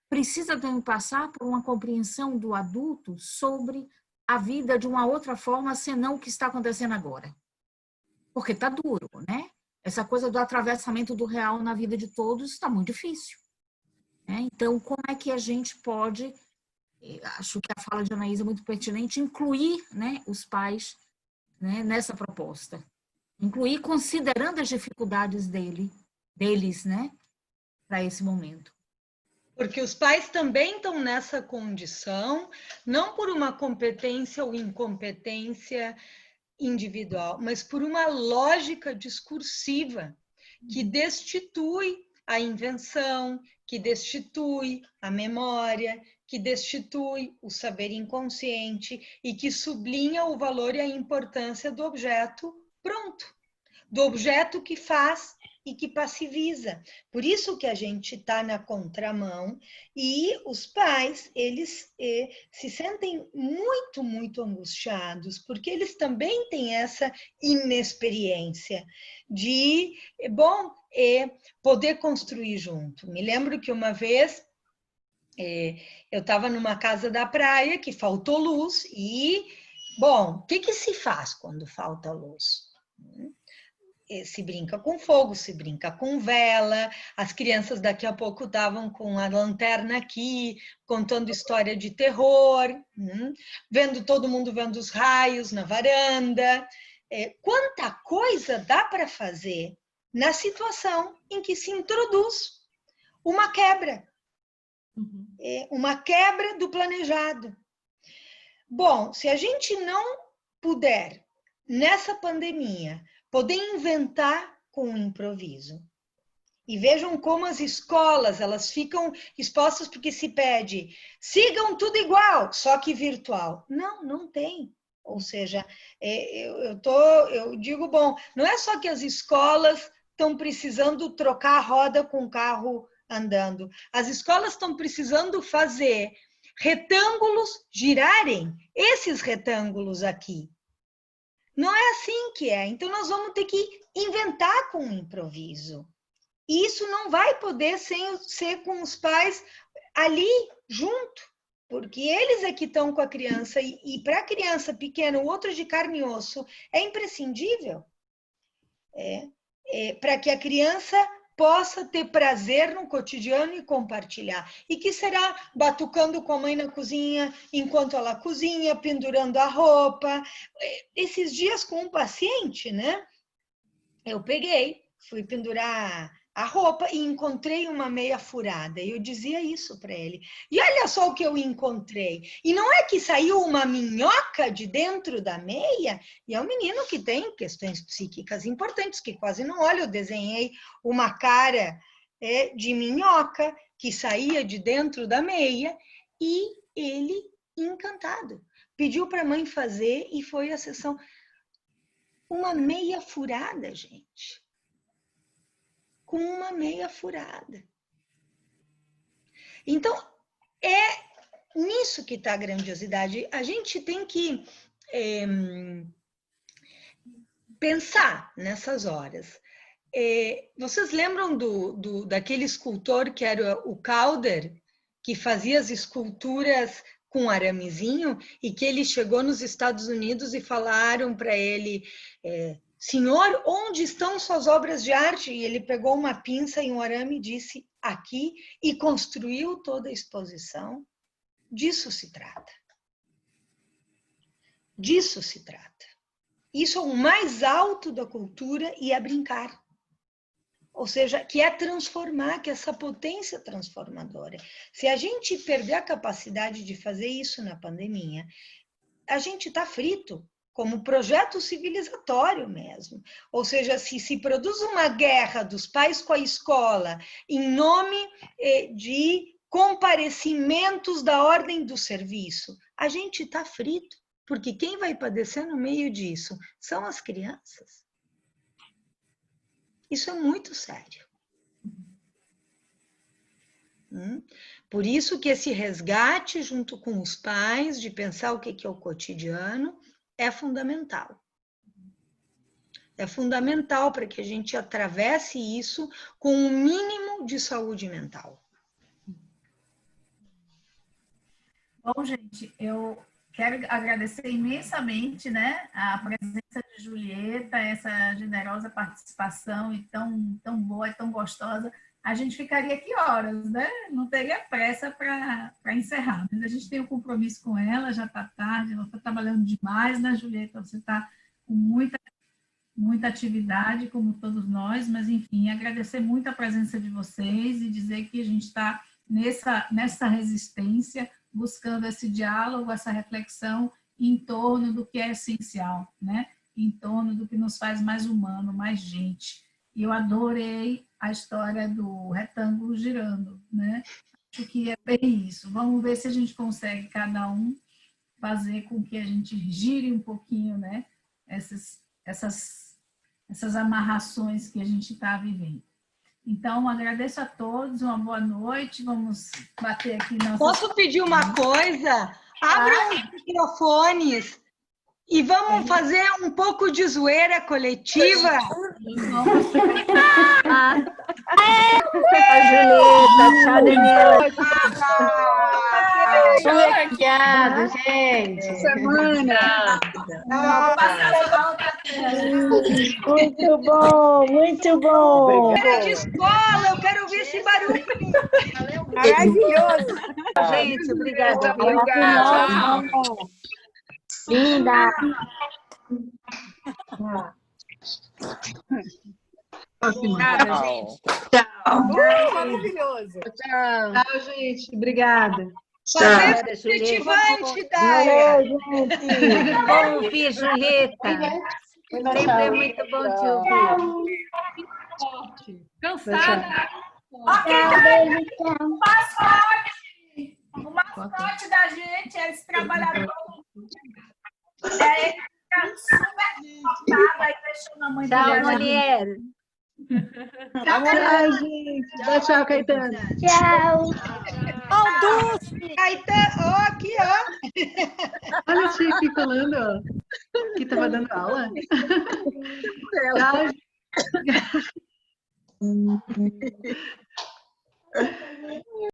[SPEAKER 6] precisa também passar por uma compreensão do adulto sobre a vida de uma outra forma, senão o que está acontecendo agora. Porque está duro, né? Essa coisa do atravessamento do real na vida de todos está muito difícil, né? Então, como é que a gente pode, acho que a fala de Anaís é muito pertinente, incluir, né, os pais, né, nessa proposta? Incluir considerando as dificuldades deles, né, para esse momento.
[SPEAKER 2] Porque os pais também estão nessa condição, não por uma competência ou incompetência individual, mas por uma lógica discursiva que destitui a invenção, que destitui a memória, que destitui o saber inconsciente e que sublinha o valor e a importância do objeto pronto, do objeto que faz e que passiviza. Por isso que a gente está na contramão e os pais, eles se sentem muito, muito angustiados, porque eles também têm essa inexperiência de, poder construir junto. Me lembro que uma vez eu estava numa casa da praia que faltou luz e, o que se faz quando falta luz? Se brinca com fogo, se brinca com vela, as crianças daqui a pouco estavam com a lanterna aqui, contando história de terror, vendo todo mundo vendo os raios na varanda. Quanta coisa dá para fazer na situação em que se introduz uma quebra, uma quebra do planejado. Bom, se a gente não puder, nessa pandemia, poder inventar com o improviso E vejam como as escolas, elas ficam expostas porque se pede, sigam tudo igual, só que virtual. Não, não tem. Ou seja, eu digo, bom, não é só que as escolas estão precisando trocar a roda com o carro andando. As escolas estão precisando fazer retângulos girarem, esses retângulos aqui. Não é assim que é. Então, nós vamos ter que inventar com o improviso. E isso não vai poder ser com os pais ali junto, porque eles é que estão com a criança. E para a criança pequena, o outro de carne e osso é imprescindível. Para que a criança possa ter prazer no cotidiano e compartilhar. E que será batucando com a mãe na cozinha, enquanto ela cozinha, pendurando a roupa. Esses dias com um paciente, né? Eu fui pendurar a roupa e encontrei uma meia furada. E eu dizia isso para ele. E olha só o que eu encontrei. E não é que saiu uma minhoca de dentro da meia? E é um menino que tem questões psíquicas importantes, que quase não olha. Eu desenhei uma cara de minhoca que saía de dentro da meia e ele, encantado, pediu para a mãe fazer e foi a sessão. Uma meia furada, gente. Com uma meia furada. Então, é nisso que está a grandiosidade. A gente tem que pensar nessas horas. Vocês lembram daquele escultor que era o Calder, que fazia as esculturas com aramezinho e que ele chegou nos Estados Unidos e falaram para ele... Senhor, onde estão suas obras de arte? E ele pegou uma pinça e um arame e disse, aqui, e construiu toda a exposição. Disso se trata. Disso se trata. Isso é o mais alto da cultura e é brincar. Ou seja, que é transformar, que é essa potência transformadora. Se a gente perder a capacidade de fazer isso na pandemia, a gente está frito. Como projeto civilizatório mesmo. Ou seja, se produz uma guerra dos pais com a escola em nome de comparecimentos da ordem do serviço, a gente está frito, porque quem vai padecer no meio disso são as crianças. Isso é muito sério. Por isso que esse resgate junto com os pais, de pensar o que é o cotidiano, é fundamental. É fundamental para que a gente atravesse isso com um mínimo de saúde mental.
[SPEAKER 1] Bom, gente, eu quero agradecer imensamente, né, a presença de Julieta, essa generosa participação e tão boa e tão gostosa. A gente ficaria aqui horas, né? Não teria pressa para encerrar. Mas a gente tem um compromisso com ela, já está tarde, ela está trabalhando demais, né, Julieta? Você está com muita atividade, como todos nós, mas, enfim, agradecer muito a presença de vocês e dizer que a gente está nessa resistência, buscando esse diálogo, essa reflexão em torno do que é essencial, né? Em torno do que nos faz mais humano, mais gente. E eu adorei a história do retângulo girando, né? Acho que é bem isso. Vamos ver se a gente consegue, cada um, fazer com que a gente gire um pouquinho, né? Essas amarrações que a gente está vivendo. Então, agradeço a todos, uma boa noite. Vamos bater aqui nossas...
[SPEAKER 2] Posso pedir uma coisa? Abram os microfones e vamos fazer um pouco de zoeira coletiva.
[SPEAKER 7] Julieta, tchau, Daniela. Obrigada, gente.
[SPEAKER 8] Semana.
[SPEAKER 7] Muito bom, muito bom.
[SPEAKER 2] Era de escola, eu quero ouvir esse barulho.
[SPEAKER 8] Maravilhoso.
[SPEAKER 7] Gente, obrigada.
[SPEAKER 8] Obrigada.
[SPEAKER 7] Linda.
[SPEAKER 8] Obrigada, gente. Tchau. Maravilhoso.
[SPEAKER 3] Tchau, gente. Obrigada.
[SPEAKER 2] Fazer positivante, Daia.
[SPEAKER 7] Bom ouvir, Julieta. Sempre é muito bom te ouvir.
[SPEAKER 3] Cansada.
[SPEAKER 1] O mascote da gente é esse trabalhador. Ele fica super cortado, aí deixou na mãe
[SPEAKER 7] Tchau,
[SPEAKER 1] dele.
[SPEAKER 7] Monier.
[SPEAKER 8] Tchau, gente. Dá tchau, Caetano.
[SPEAKER 7] Tchau.
[SPEAKER 2] Caetano, ó, aqui, ó.
[SPEAKER 9] Olha o Chique falando, ó, que estava dando aula. Tchau.